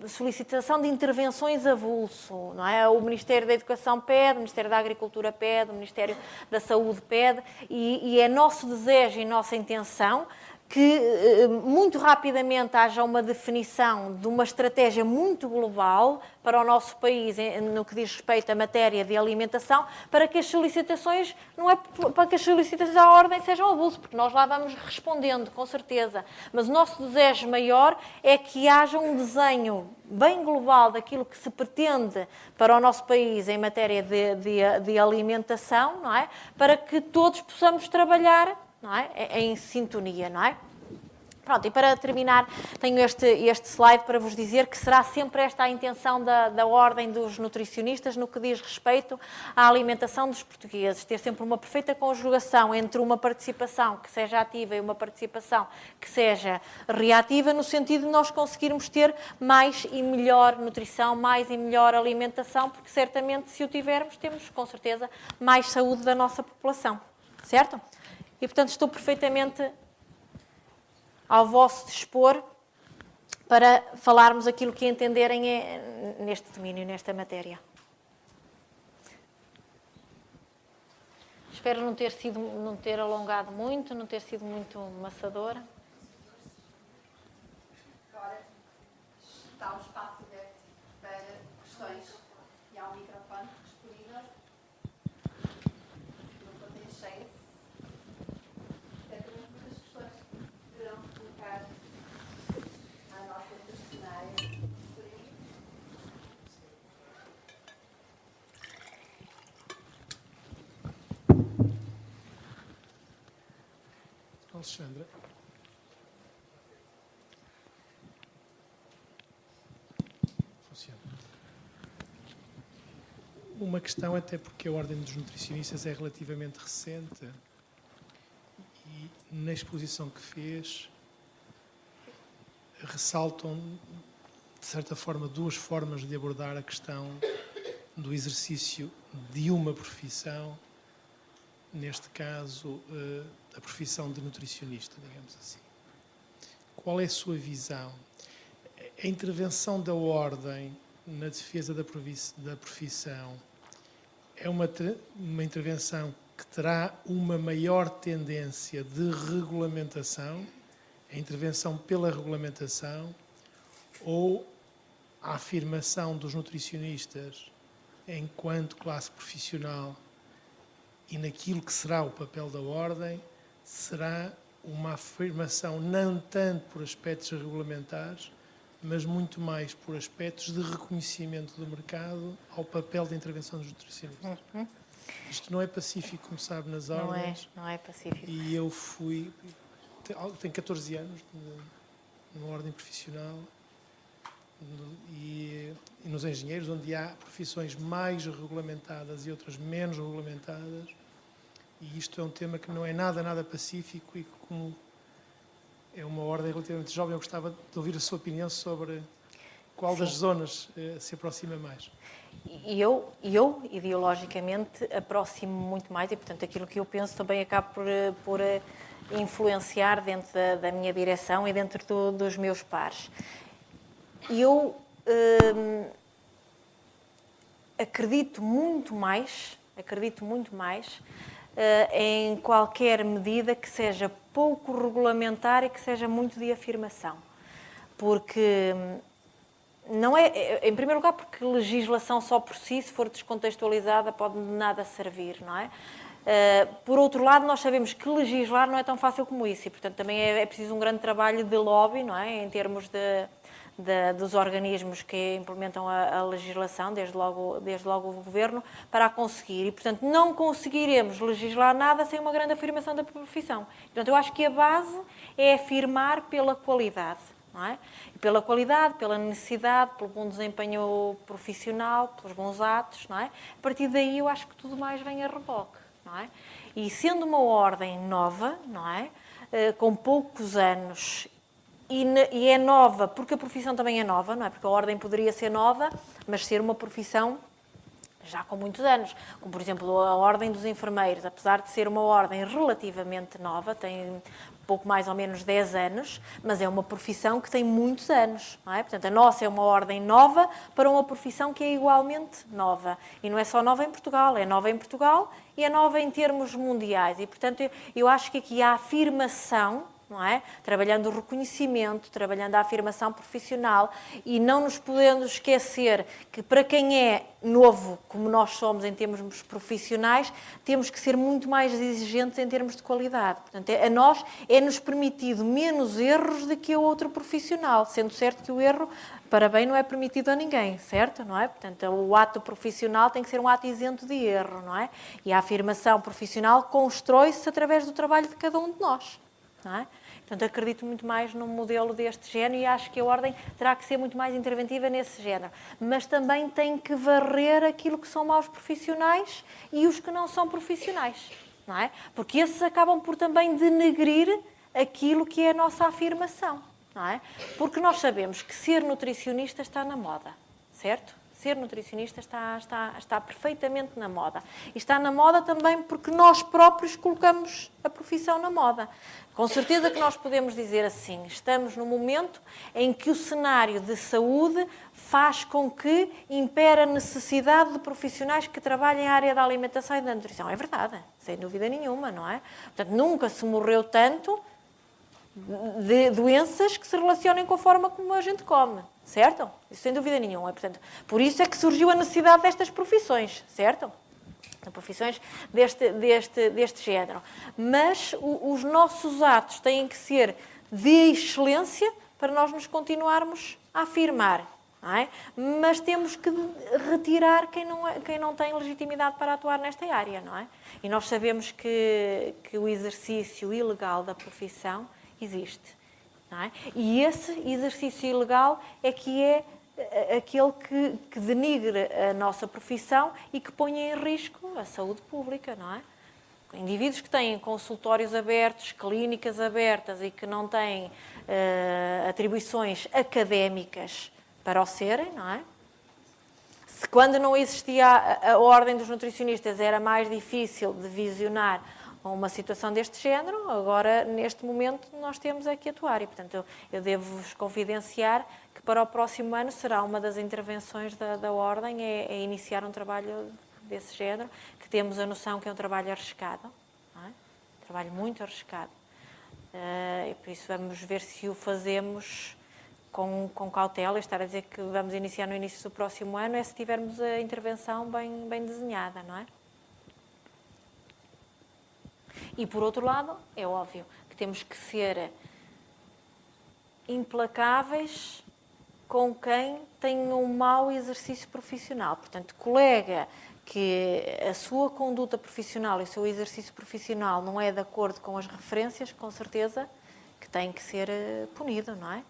Speaker 1: Solicitação de intervenções a avulso, não é? O Ministério da Educação pede, o Ministério da Agricultura pede, o Ministério da Saúde pede, e é nosso desejo e nossa intenção que muito rapidamente haja uma definição de uma estratégia muito global para o nosso país no que diz respeito à matéria de alimentação, para que as solicitações, não é para que as solicitações à Ordem sejam avulso, porque nós lá vamos respondendo, com certeza. Mas o nosso desejo maior é que haja um desenho bem global daquilo que se pretende para o nosso país em matéria de alimentação, não é? Para que todos possamos trabalhar, não é? Em sintonia, não é? Pronto, e para terminar, tenho este slide para vos dizer que será sempre esta a intenção da Ordem dos Nutricionistas no que diz respeito à alimentação dos portugueses, ter sempre uma perfeita conjugação entre uma participação que seja ativa e uma participação que seja reativa, no sentido de nós conseguirmos ter mais e melhor nutrição, mais e melhor alimentação, porque certamente se o tivermos, temos com certeza mais saúde da nossa população, certo? E, portanto, estou perfeitamente ao vosso dispor para falarmos aquilo que entenderem neste domínio, nesta matéria. Espero não ter alongado muito, não ter sido muito maçadora.
Speaker 2: Agora está o espaço aberto para questões e há um microfone disponível. Não contém cheio. Certamente muitas questões poderão colocar à nossa funcionária.
Speaker 3: Alexandra. Funciona. Uma questão, até porque a Ordem dos Nutricionistas é relativamente recente e na exposição que fez ressaltam, de certa forma, duas formas de abordar a questão do exercício de uma profissão, neste caso, a profissão de nutricionista, digamos assim. Qual é a sua visão? A intervenção da Ordem na defesa da profissão é uma intervenção que terá uma maior tendência de regulamentação, a intervenção pela regulamentação, ou a afirmação dos nutricionistas enquanto classe profissional e naquilo que será o papel da Ordem, será uma afirmação não tanto por aspectos regulamentares, mas muito mais por aspectos de reconhecimento do mercado ao papel de intervenção dos nutricionistas. Isto não é pacífico, como sabe, nas ordens.
Speaker 1: Não é pacífico.
Speaker 3: E eu tenho 14 anos numa ordem profissional e nos engenheiros, onde há profissões mais regulamentadas e outras menos regulamentadas. E isto é um tema que não é nada pacífico e que, como é uma ordem relativamente jovem, eu gostava de ouvir a sua opinião sobre qual das zonas se aproxima mais.
Speaker 1: E eu, ideologicamente, aproximo muito mais e, portanto, aquilo que eu penso também acaba por influenciar dentro da minha direção e dentro dos meus pares. Eu acredito muito mais em qualquer medida que seja pouco regulamentar e que seja muito de afirmação. Porque não é, em primeiro lugar, porque legislação só por si, se for descontextualizada, pode de nada servir, não é? Por outro lado, nós sabemos que legislar não é tão fácil como isso e, portanto, também é preciso um grande trabalho de lobby, não é? Em termos dos organismos que implementam a legislação, desde logo o Governo, para a conseguir. E, portanto, não conseguiremos legislar nada sem uma grande afirmação da profissão. Portanto, eu acho que a base é afirmar pela qualidade. Não é? Pela qualidade, pela necessidade, pelo bom desempenho profissional, pelos bons atos, não é? A partir daí eu acho que tudo mais vem a reboque, não é? E sendo uma ordem nova, não é? Com poucos anos, e é nova porque a profissão também é nova, não é? Porque a ordem poderia ser nova, mas ser uma profissão já com muitos anos, como por exemplo a Ordem dos Enfermeiros, apesar de ser uma ordem relativamente nova, tem pouco mais ou menos 10 anos, mas é uma profissão que tem muitos anos, não é? Portanto, a nossa é uma ordem nova para uma profissão que é igualmente nova. E não é só nova em Portugal, é nova em Portugal e é nova em termos mundiais. E, portanto, eu acho que aqui há afirmação, não é? Trabalhando o reconhecimento, trabalhando a afirmação profissional e não nos podendo esquecer que para quem é novo, como nós somos em termos profissionais, temos que ser muito mais exigentes em termos de qualidade. Portanto, a nós é-nos permitido menos erros do que a outro profissional, sendo certo que o erro, para bem, não é permitido a ninguém, certo? Não é? Portanto, o ato profissional tem que ser um ato isento de erro, não é? E a afirmação profissional constrói-se através do trabalho de cada um de nós, não é? Portanto, acredito muito mais num modelo deste género e acho que a ordem terá que ser muito mais interventiva nesse género. Mas também tem que varrer aquilo que são maus profissionais e os que não são profissionais, não é? Porque esses acabam por também denegrir aquilo que é a nossa afirmação, não é? Porque nós sabemos que ser nutricionista está na moda, certo? Ser nutricionista está perfeitamente na moda. E está na moda também porque nós próprios colocamos a profissão na moda. Com certeza que nós podemos dizer assim, estamos num momento em que o cenário de saúde faz com que impere a necessidade de profissionais que trabalhem a área da alimentação e da nutrição. É verdade, sem dúvida nenhuma, não é? Portanto, nunca se morreu tanto de doenças que se relacionem com a forma como a gente come, certo? Isso sem dúvida nenhuma. Portanto, por isso é que surgiu a necessidade destas profissões, certo? Profissões deste género. Mas os nossos atos têm que ser de excelência para nós nos continuarmos a afirmar. Não é? Mas temos que retirar quem não tem legitimidade para atuar nesta área. Não é? E nós sabemos que o exercício ilegal da profissão existe. Não é? E esse exercício ilegal é que é aquele que denigre a nossa profissão e que põe em risco a saúde pública, não é? Indivíduos que têm consultórios abertos, clínicas abertas e que não têm atribuições académicas para o serem, não é? Se quando não existia a ordem dos nutricionistas era mais difícil de visionar uma situação deste género, agora, neste momento, nós temos aqui atuar. E, portanto, eu devo-vos confidenciar que para o próximo ano será uma das intervenções da Ordem é iniciar um trabalho desse género, que temos a noção que é um trabalho arriscado, não é? Um trabalho muito arriscado. E por isso vamos ver se o fazemos com cautela. Estar a dizer que vamos iniciar no início do próximo ano é se tivermos a intervenção bem desenhada, não é? E, por outro lado, é óbvio que temos que ser implacáveis com quem tem um mau exercício profissional. Portanto, colega que a sua conduta profissional e o seu exercício profissional não é de acordo com as referências, com certeza que tem que ser punido, não é?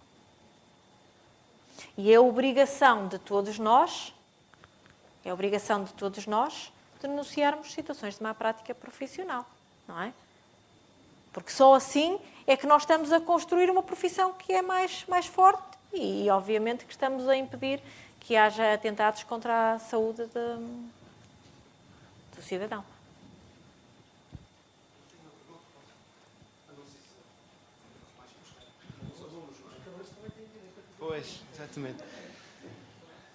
Speaker 1: E é obrigação de todos nós, denunciarmos situações de má prática profissional, não é? Porque só assim é que nós estamos a construir uma profissão que é mais forte e, obviamente, que estamos a impedir que haja atentados contra a saúde do cidadão.
Speaker 4: Pois, exatamente.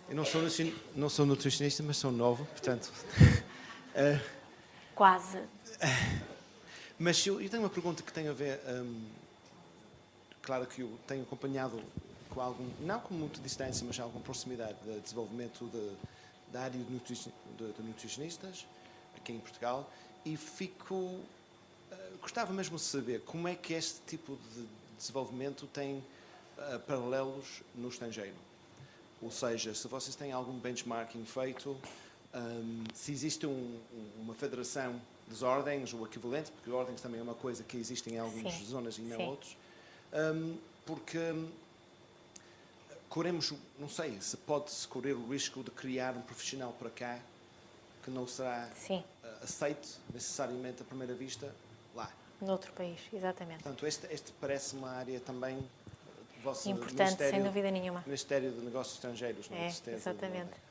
Speaker 4: Eu não sou nutricionista, mas sou novo, portanto...
Speaker 1: Quase.
Speaker 4: Mas eu tenho uma pergunta que tem a ver... claro que eu tenho acompanhado com algum... Não com muita distância, mas alguma proximidade do desenvolvimento da área de nutricionistas aqui em Portugal e gostava mesmo de saber como é que este tipo de desenvolvimento tem paralelos no estrangeiro. Ou seja, se vocês têm algum benchmarking feito, se existe uma federação das ordens, ou equivalente, porque ordens também é uma coisa que existe em algumas zonas e não outros, porque corremos, não sei, se pode-se correr o risco de criar um profissional para cá que não será aceito necessariamente à primeira vista lá.
Speaker 1: Noutro país, exatamente.
Speaker 4: Portanto, este parece uma área também vosso
Speaker 1: importante, sem dúvida nenhuma.
Speaker 4: Ministério de Negócios Estrangeiros, não é?
Speaker 1: Exatamente.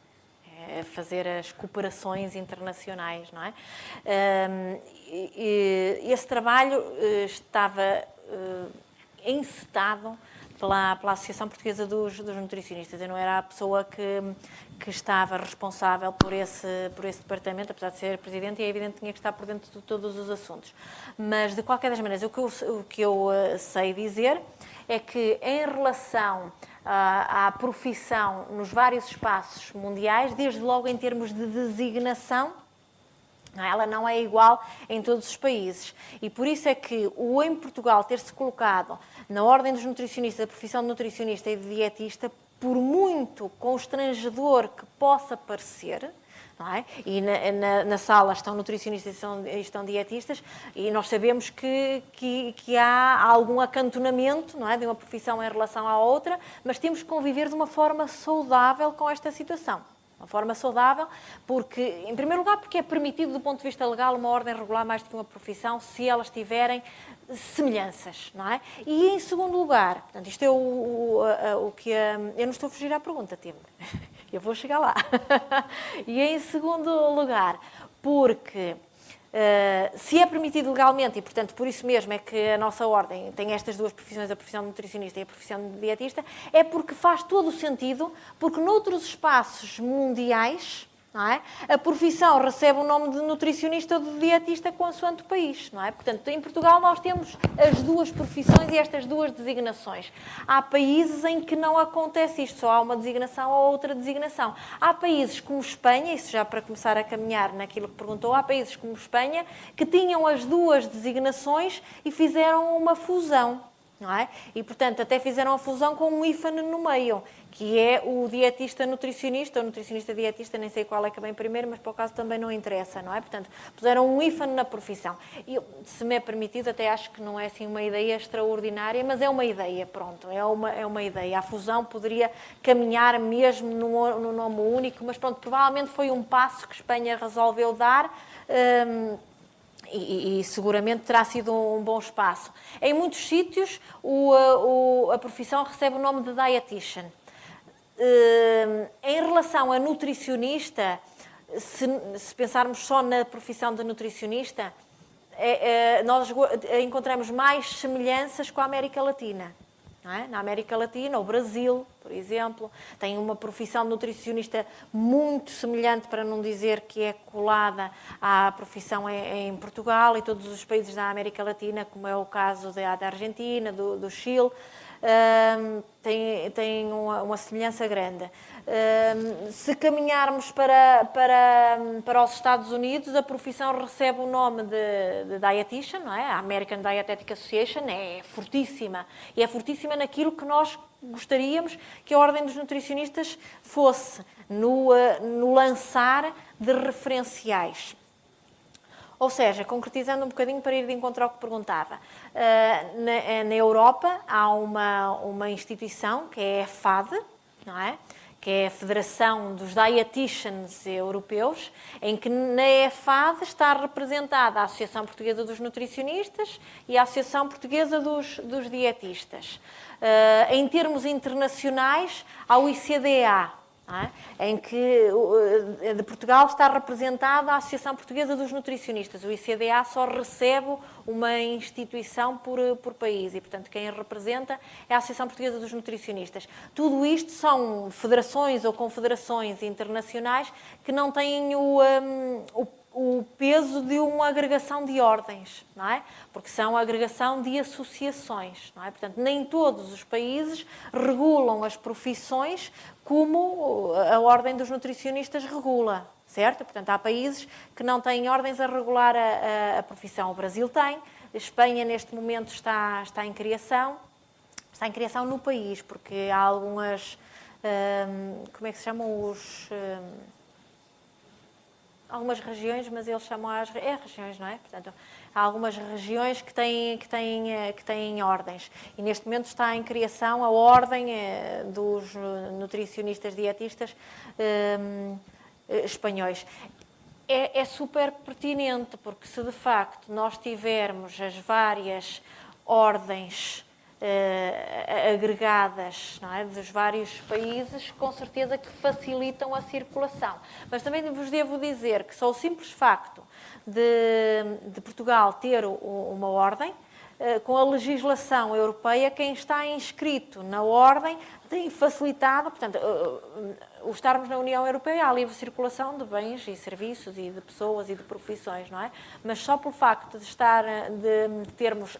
Speaker 1: É fazer as cooperações internacionais, não é? Esse trabalho estava encetado pela Associação Portuguesa dos Nutricionistas. Eu não era a pessoa que estava responsável por esse departamento, apesar de ser presidente, e é evidente que tinha que estar por dentro de todos os assuntos. Mas, de qualquer das maneiras, o que eu sei dizer é que, em relação à profissão nos vários espaços mundiais, desde logo em termos de designação, ela não é igual em todos os países. E por isso é que em Portugal ter-se colocado na ordem dos nutricionistas, a profissão de nutricionista e de dietista, por muito constrangedor que possa parecer, não é? E na sala estão nutricionistas e estão dietistas, e nós sabemos que há algum acantonamento, não é, de uma profissão em relação à outra, mas temos que conviver de uma forma saudável com esta situação. Uma forma saudável, porque, em primeiro lugar, porque é permitido, do ponto de vista legal, uma ordem regular mais do que uma profissão, se elas tiverem semelhanças, não é? E, em segundo lugar, portanto, isto é o que... eu não estou a fugir à pergunta, Tim. Eu vou chegar lá. E, em segundo lugar, porque... se é permitido legalmente, e portanto por isso mesmo é que a nossa ordem tem estas duas profissões, a profissão de nutricionista e a profissão de dietista, é porque faz todo o sentido, porque noutros espaços mundiais, não é, a profissão recebe o nome de nutricionista ou de dietista consoante o país, não é? Portanto, em Portugal nós temos as duas profissões e estas duas designações. Há países em que não acontece isto, só há uma designação ou outra designação. Há países como Espanha, isso já para começar a caminhar naquilo que perguntou, há países como Espanha que tinham as duas designações e fizeram uma fusão. Não é? E, portanto, até fizeram a fusão com um hífen no meio, que é o dietista nutricionista, ou nutricionista dietista, nem sei qual é que vem primeiro, mas por acaso também não interessa, não é? Portanto, puseram um hífen na profissão. E, se me é permitido, até acho que não é assim uma ideia extraordinária, mas é uma ideia, pronto, é uma ideia. A fusão poderia caminhar mesmo no nome único, mas pronto, provavelmente foi um passo que Espanha resolveu dar, e seguramente terá sido um bom espaço. Em muitos sítios, a profissão recebe o nome de dietitian. Em relação a nutricionista, se pensarmos só na profissão de nutricionista, nós encontramos mais semelhanças com a América Latina. Não é? Na América Latina, o Brasil, por exemplo, tem uma profissão de nutricionista muito semelhante, para não dizer que é colada à profissão em Portugal e todos os países da América Latina, como é o caso da Argentina, do Chile. tem uma semelhança grande. Se caminharmos para os Estados Unidos, a profissão recebe o nome de dietitian, não é? A American Dietetic Association é fortíssima. E é fortíssima naquilo que nós gostaríamos que a Ordem dos Nutricionistas fosse, no lançar de referenciais. Ou seja, concretizando um bocadinho para ir de encontro ao que perguntava, na Europa há uma instituição que é a FAD, não é? Que é a Federação dos Dietitians Europeus, em que na FAD está representada a Associação Portuguesa dos Nutricionistas e a Associação Portuguesa dos Dietistas. Em termos internacionais, há o ICDA, em que de Portugal está representada a Associação Portuguesa dos Nutricionistas. O ICDA só recebe uma instituição por país e, portanto, quem a representa é a Associação Portuguesa dos Nutricionistas. Tudo isto são federações ou confederações internacionais que não têm o peso de uma agregação de ordens, não é? Porque são a agregação de associações, não é? Portanto, nem todos os países regulam as profissões como a Ordem dos Nutricionistas regula, certo? Portanto, há países que não têm ordens a regular a profissão. O Brasil tem, a Espanha neste momento está em criação no país, porque há algumas, como é que se chamam algumas regiões, mas eles chamam regiões, não é? Portanto, há algumas regiões que têm ordens. E neste momento está em criação a ordem dos nutricionistas dietistas espanhóis. É super pertinente, porque se de facto nós tivermos as várias ordens agregadas, não é, dos vários países, com certeza que facilitam a circulação. Mas também vos devo dizer que só o simples facto de Portugal ter uma ordem, com a legislação europeia, quem está inscrito na ordem tem facilitado, portanto, o estarmos na União Europeia há livre circulação de bens e serviços e de pessoas e de profissões, não é? Mas só pelo facto de termos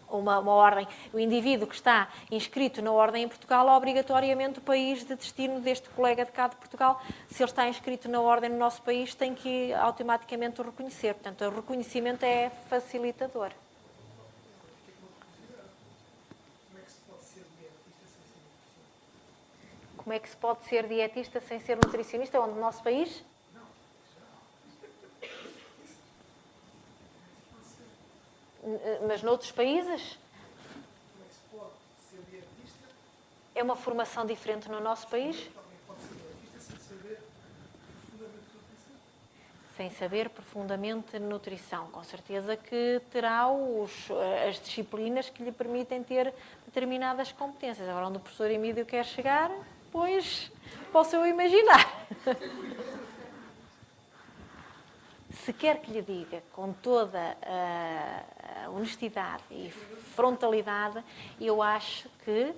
Speaker 1: uma ordem, o indivíduo que está inscrito na ordem em Portugal, obrigatoriamente o país de destino deste colega de cá de Portugal, se ele está inscrito na ordem no nosso país, tem que automaticamente o reconhecer. Portanto, o reconhecimento é facilitador. Como é que se pode ser dietista sem ser nutricionista? Onde? No nosso país? Mas noutros países? É uma formação diferente no nosso país? Sem saber profundamente nutrição. Com certeza que terá as disciplinas que lhe permitem ter determinadas competências. Agora, onde o professor Emílio quer chegar, pois posso eu imaginar. Se quer que lhe diga com toda a honestidade e frontalidade, eu acho que,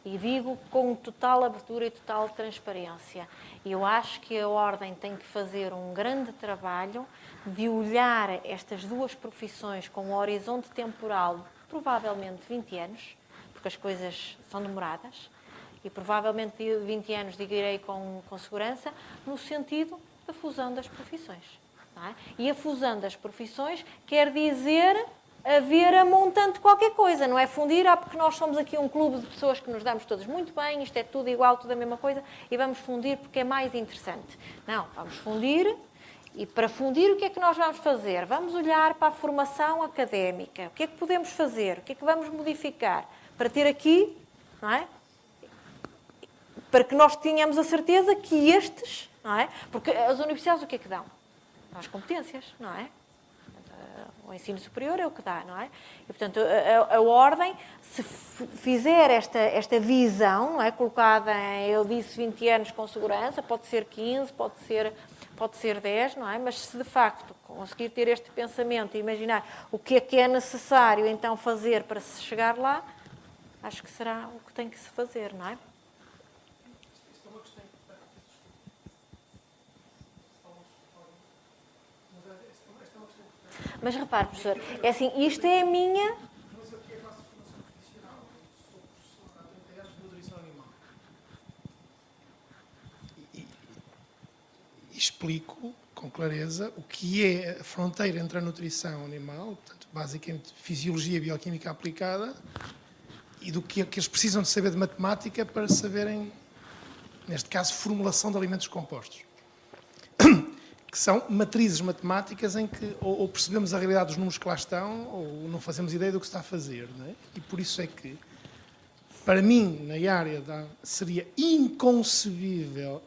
Speaker 1: e digo com total abertura e total transparência, eu acho que a Ordem tem que fazer um grande trabalho de olhar estas duas profissões com um horizonte temporal de provavelmente 20 anos, porque as coisas são demoradas, e provavelmente 20 anos, direi com segurança, no sentido da fusão das profissões. Não é? E a fusão das profissões quer dizer haver a montante qualquer coisa, não é fundir, porque nós somos aqui um clube de pessoas que nos damos todas muito bem, isto é tudo igual, tudo a mesma coisa, e vamos fundir porque é mais interessante. Não, vamos fundir, e para fundir o que é que nós vamos fazer? Vamos olhar para a formação académica, o que é que podemos fazer, o que é que vamos modificar, para ter aqui, não é? Para que nós tenhamos a certeza que estes, não é? Porque as universidades o que é que dão? As competências, não é? O ensino superior é o que dá, não é? E, portanto, a Ordem, se fizer esta visão, não é? Colocada em, eu disse 20 anos com segurança, pode ser 15, pode ser 10, não é? Mas se de facto conseguir ter este pensamento e imaginar o que é necessário então fazer para se chegar lá, acho que será o que tem que se fazer, não é? Mas repare, professor, é assim, isto é a minha...
Speaker 3: explico com clareza o que é a fronteira entre a nutrição animal, portanto, basicamente fisiologia bioquímica aplicada, e do que eles precisam de saber de matemática para saberem, neste caso, formulação de alimentos compostos. Que são matrizes matemáticas em que ou percebemos a realidade dos números que lá estão ou não fazemos ideia do que se está a fazer. Não é? E por isso é que, para mim, na área seria inconcebível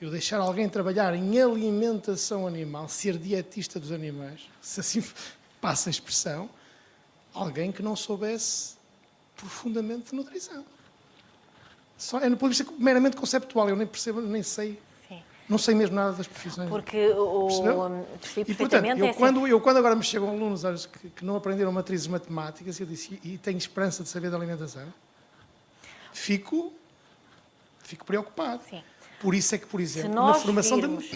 Speaker 3: eu deixar alguém trabalhar em alimentação animal, ser dietista dos animais, se assim passa a expressão, alguém que não soubesse profundamente de nutrição. Só é no ponto de vista meramente conceptual, eu nem percebo, nem sei.
Speaker 1: Sim.
Speaker 3: Não sei mesmo nada das profissões.
Speaker 1: Porque percebi
Speaker 3: E, portanto,
Speaker 1: perfeitamente.
Speaker 3: eu quando agora me chegam alunos que não aprenderam matrizes matemáticas, eu disse, e tenho esperança de saber da alimentação, fico preocupado.
Speaker 1: Sim.
Speaker 3: Por isso é que, por exemplo, na
Speaker 1: nós
Speaker 3: formação
Speaker 1: virmos-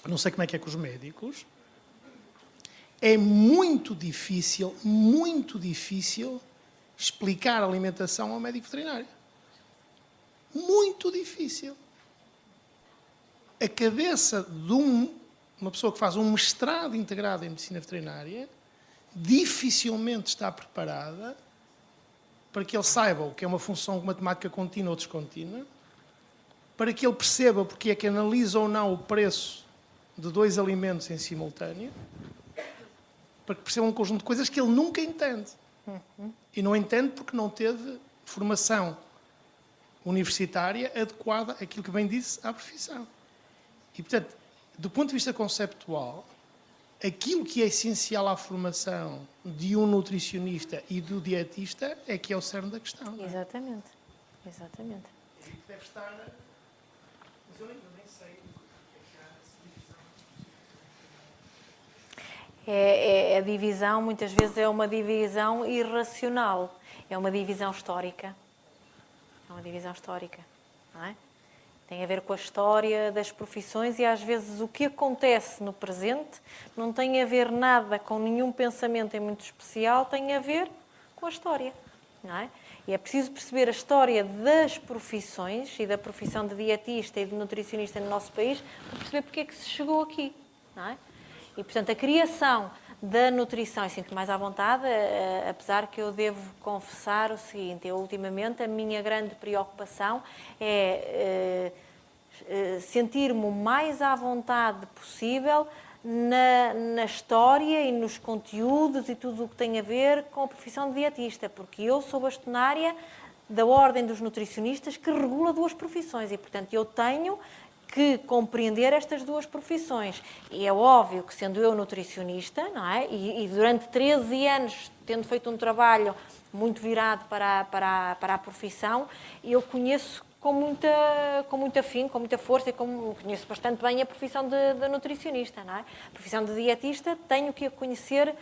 Speaker 3: não sei como é que é com os médicos, é muito difícil explicar a alimentação ao médico veterinário. Muito difícil. A cabeça de uma pessoa que faz um mestrado integrado em medicina veterinária dificilmente está preparada para que ele saiba o que é uma função matemática contínua ou descontínua, para que ele perceba porque é que analisa ou não o preço de dois alimentos em simultâneo, para que perceba um conjunto de coisas que ele nunca entende. E não entende porque não teve formação universitária adequada àquilo que bem disse à profissão. E, portanto, do ponto de vista conceptual, aquilo que é essencial à formação de um nutricionista e do dietista é que é o cerne da questão. Não é?
Speaker 1: Exatamente. Exatamente.
Speaker 3: Deve estar... Mas eu nem sei o que
Speaker 1: A divisão, muitas vezes, é uma divisão irracional. É uma divisão histórica. É uma divisão histórica, não é? Tem a ver com a história das profissões e, às vezes, o que acontece no presente não tem a ver nada com nenhum pensamento em muito especial, tem a ver com a história, não é? E é preciso perceber a história das profissões e da profissão de dietista e de nutricionista no nosso país para perceber porque é que se chegou aqui, não é? E, portanto, a criação da nutrição, e sinto mais à vontade, apesar que eu devo confessar o seguinte, ultimamente a minha grande preocupação é sentir-me o mais à vontade possível na história e nos conteúdos e tudo o que tem a ver com a profissão de dietista, porque eu sou bastonária da Ordem dos Nutricionistas que regula duas profissões e, portanto, eu tenho que compreender estas duas profissões. E é óbvio que, sendo eu nutricionista, não é? E durante 13 anos, tendo feito um trabalho muito virado para a profissão, eu conheço com muito afinco, com muita força e conheço bastante bem a profissão de nutricionista, não é? A profissão de dietista tenho que a conhecer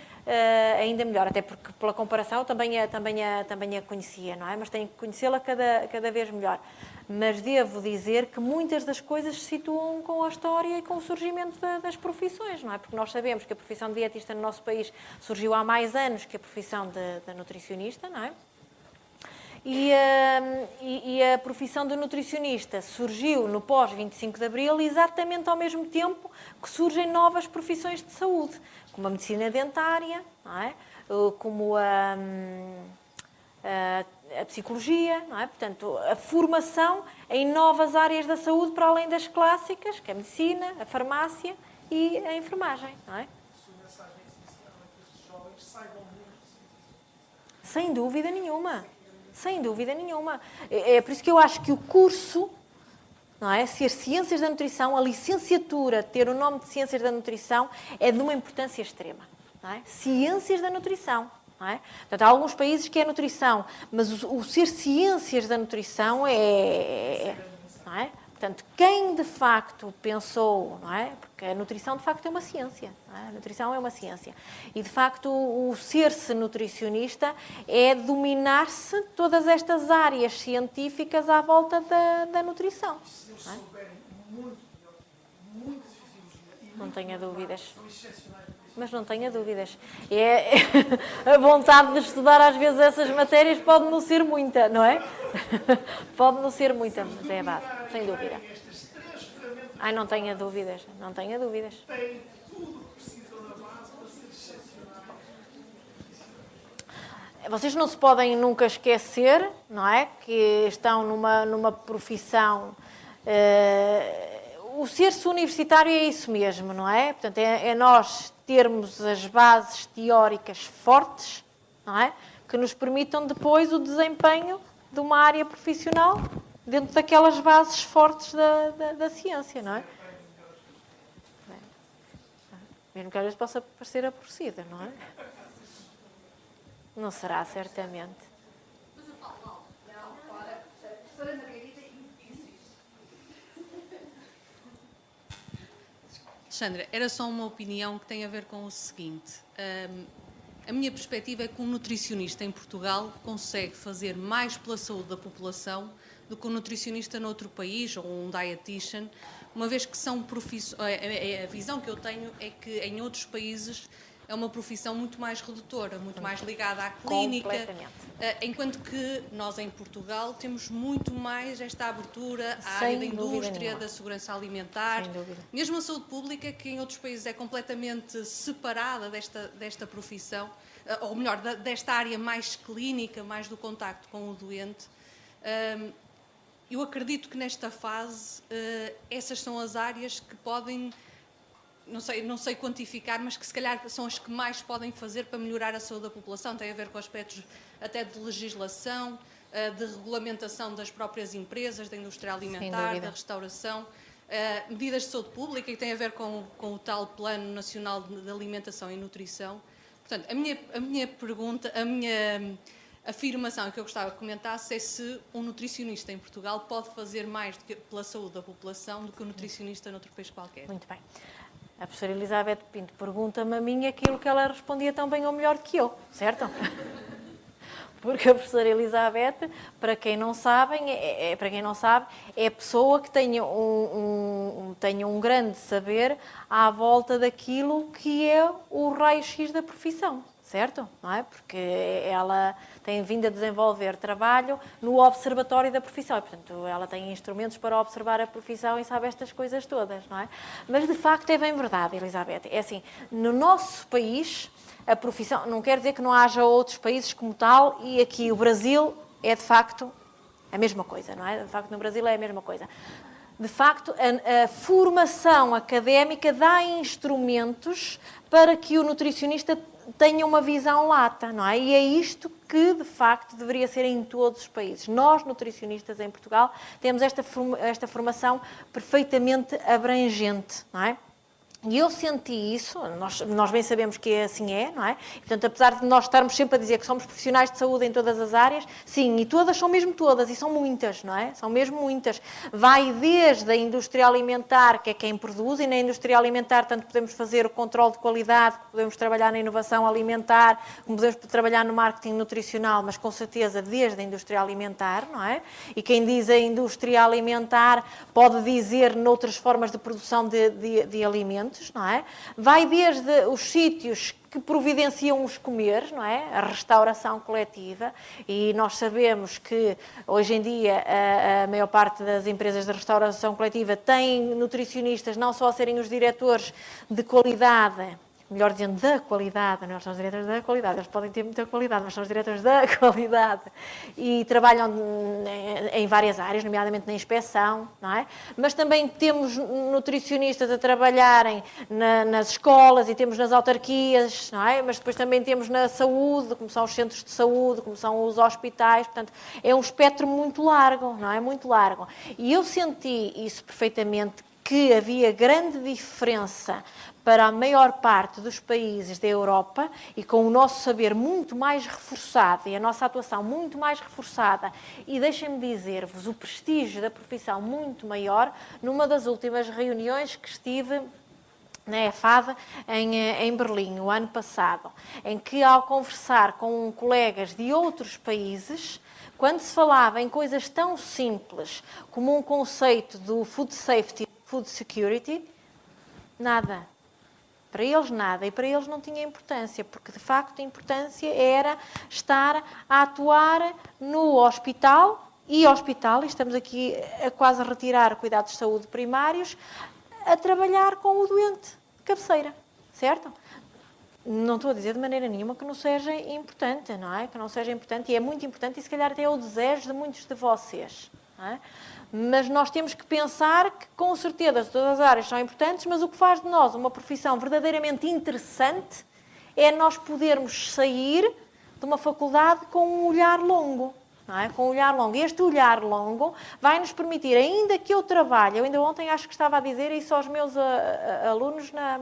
Speaker 1: ainda melhor, até porque pela comparação também a conhecia, não é? Mas tenho que conhecê-la cada vez melhor. Mas devo dizer que muitas das coisas se situam com a história e com o surgimento das profissões, não é? Porque nós sabemos que a profissão de dietista no nosso país surgiu há mais anos que a profissão de nutricionista, não é? E a profissão de nutricionista surgiu no pós-25 de Abril exatamente ao mesmo tempo que surgem novas profissões de saúde, como a medicina dentária, não é? Como a psicologia, não é? Portanto, a formação em novas áreas da saúde para além das clássicas, que é a medicina, a farmácia e a enfermagem, não é? Sem dúvida nenhuma. Sem dúvida nenhuma. É por isso que eu acho que o curso, não é? Ser Ciências da Nutrição, a licenciatura, ter o nome de Ciências da Nutrição, é de uma importância extrema. Não é? Ciências da Nutrição. Não é? Portanto, há alguns países que é nutrição, mas o ser Ciências da Nutrição não é? Portanto, quem de facto pensou, não é? Porque a nutrição de facto é uma ciência, não é? A nutrição é uma ciência. E de facto o ser-se nutricionista é dominar-se todas estas áreas científicas à volta da nutrição.
Speaker 3: Se eles souberem muito de fisiologia e
Speaker 1: Não tenha dúvidas.
Speaker 3: são excepcionais.
Speaker 1: Mas não tenha dúvidas. A vontade de estudar às vezes essas matérias pode não ser muita, não é? Pode não ser muita, mas é a base, sem dúvida.
Speaker 3: Estas três
Speaker 1: Ai, não tenha dúvidas, não tenha dúvidas.
Speaker 3: Têm tudo o que precisam da base para ser excepcionais.
Speaker 1: Vocês não se podem nunca esquecer, não é? Que estão numa profissão. O ser-se universitário é isso mesmo, não é? Portanto, é nós termos as bases teóricas fortes, não é? Que nos permitam depois o desempenho de uma área profissional dentro daquelas bases fortes da ciência, não é? Bem, mesmo que às vezes possa parecer aborrecida, não é? Não será, certamente.
Speaker 2: Não, ora, a professora Margarida
Speaker 5: Alexandra, era só uma opinião que tem a ver com o seguinte. A minha perspectiva é que um nutricionista em Portugal consegue fazer mais pela saúde da população do que um nutricionista noutro país ou um dietitian, uma vez que são profissões. A visão que eu tenho é que em outros países é uma profissão muito mais redutora, muito mais ligada à clínica, enquanto que nós em Portugal temos muito mais esta abertura à área da indústria, da segurança alimentar, mesmo a saúde pública, que em outros países é completamente separada desta profissão, ou melhor, desta área mais clínica, mais do contacto com o doente. Eu acredito que nesta fase essas são as áreas que podem, não sei quantificar, mas que se calhar são as que mais podem fazer para melhorar a saúde da população. Tem a ver com aspectos até de legislação, de regulamentação das próprias empresas, da indústria alimentar, da restauração, medidas de saúde pública que têm a ver com o tal Plano Nacional de Alimentação e Nutrição. Portanto, a minha pergunta, a minha afirmação que eu gostava que comentasse é se um nutricionista em Portugal pode fazer mais pela saúde da população do que um nutricionista noutro país qualquer.
Speaker 1: Muito bem. A professora Elizabeth Pinto pergunta-me a mim aquilo que ela respondia tão bem ou melhor que eu, certo? Porque a professora Elizabeth, para quem não sabe, é a pessoa que tenha um grande saber à volta daquilo que é o raio-x da profissão, certo? Não é? Porque ela tem vindo a desenvolver trabalho no observatório da profissão. E, portanto, ela tem instrumentos para observar a profissão e sabe estas coisas todas, não é? Mas, de facto, é bem verdade, Elizabeth. É assim, no nosso país, a profissão, não quer dizer que não haja outros países como tal, e aqui o Brasil é, de facto, a mesma coisa, não é? De facto, no Brasil é a mesma coisa. De facto, a formação académica dá instrumentos para que o nutricionista tenha uma visão lata, não é? E é isto que, de facto, deveria ser em todos os países. Nós, nutricionistas em Portugal, temos esta formação perfeitamente abrangente, não é? E eu senti isso, nós bem sabemos que assim é, não é? E, portanto, apesar de nós estarmos sempre a dizer que somos profissionais de saúde em todas as áreas, sim, e todas são mesmo todas, e são muitas, não é? São mesmo muitas. Vai desde a indústria alimentar, que é quem produz, e na indústria alimentar tanto podemos fazer o controle de qualidade, podemos trabalhar na inovação alimentar, como podemos trabalhar no marketing nutricional, mas com certeza desde a indústria alimentar, não é? E quem diz a indústria alimentar pode dizer noutras formas de produção de alimentos, não é? Vai desde os sítios que providenciam os comeres, não é? A restauração coletiva, e nós sabemos que hoje em dia a maior parte das empresas de restauração coletiva têm nutricionistas não só a serem os diretores de qualidade, melhor dizendo, da qualidade, nós somos diretores da qualidade, eles podem ter muita qualidade, mas são os diretores da qualidade, e trabalham em várias áreas, nomeadamente na inspeção, não é? Mas também temos nutricionistas a trabalharem nas escolas e temos nas autarquias, não é? Mas depois também temos na saúde, como são os centros de saúde, como são os hospitais, portanto, é um espectro muito largo, não é? Muito largo. E eu senti isso perfeitamente, que havia grande diferença para a maior parte dos países da Europa, e com o nosso saber muito mais reforçado e a nossa atuação muito mais reforçada, e deixem-me dizer-vos, o prestígio da profissão muito maior, numa das últimas reuniões que estive na EFAD em Berlim, o ano passado, em que, ao conversar com colegas de outros países, quando se falava em coisas tão simples como um conceito do food safety, food security, nada. Para eles nada, e para eles não tinha importância, porque de facto a importância era estar a atuar no hospital, e hospital, e estamos aqui a quase retirar cuidados de saúde primários, a trabalhar com o doente de cabeceira, certo? Não estou a dizer de maneira nenhuma que não seja importante, não é? Que não seja importante, e é muito importante, e se calhar até é o desejo de muitos de vocês, não é? Mas nós temos que pensar que, com certeza, todas as áreas são importantes, mas o que faz de nós uma profissão verdadeiramente interessante é nós podermos sair de uma faculdade com um olhar longo. Não é? Com um olhar longo. Este olhar longo vai nos permitir, ainda que eu trabalhe, eu ainda ontem acho que estava a dizer isso aos meus alunos na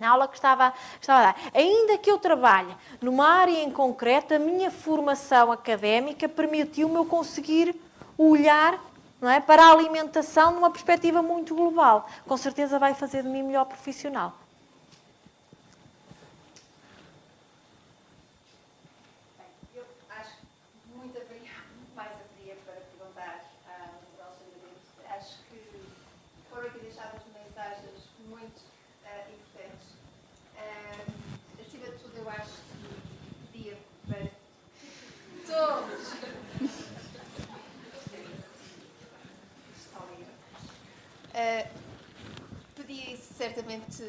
Speaker 1: aula que estava a dar. Ainda que eu trabalhe numa área em concreto, a minha formação académica permitiu-me eu conseguir olhar, não é, para a alimentação numa perspectiva muito global. Com certeza vai fazer de mim melhor profissional.
Speaker 2: Eu acho que muito mais haveria para perguntar à doutora Alexandra Bento. Acho que foram aqui deixadas mensagens muito importantes. Acima de tudo, eu acho que pedia para todos. Pedia certamente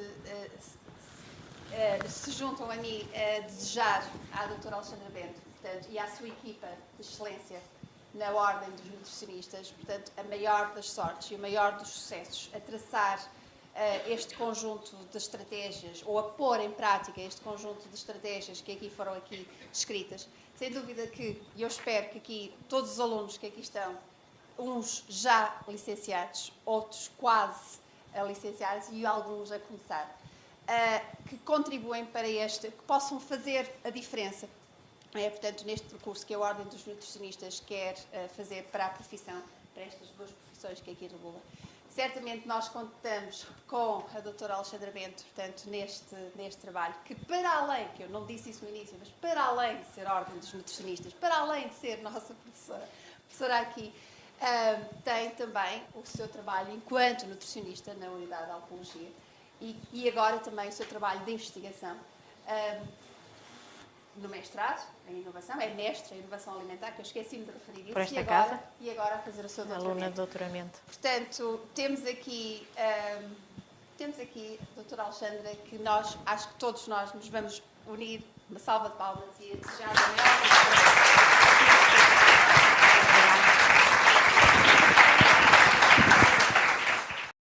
Speaker 2: se juntam a mim a desejar à doutora Alexandra Bento, portanto, e à sua equipa de excelência na Ordem dos Nutricionistas, portanto, a maior das sortes e o maior dos sucessos a traçar este conjunto de estratégias, ou a pôr em prática este conjunto de estratégias que aqui foram descritas. Sem dúvida que, e eu espero que aqui todos os alunos que aqui estão, uns já licenciados, outros quase licenciados e alguns a começar, que contribuem para que possam fazer a diferença. Portanto, neste percurso que a Ordem dos Nutricionistas quer fazer para a profissão, para estas duas profissões que aqui regula. Certamente nós contamos com a doutora Alexandra Bento, portanto, neste trabalho, que para além, que eu não disse isso no início, mas para além de ser Ordem dos Nutricionistas, para além de ser nossa professora aqui, tem também o seu trabalho enquanto nutricionista na Unidade de Alcologia e agora também o seu trabalho de investigação no mestrado em inovação, é mestre em inovação alimentar, que eu esqueci-me de referir isso,
Speaker 1: Por esta casa.
Speaker 2: E agora a fazer o seu doutoramento.
Speaker 1: Aluna de doutoramento.
Speaker 2: Portanto, temos aqui a doutora Alexandra, que acho que todos nós nos vamos unir, uma salva de palmas e a desejar a maior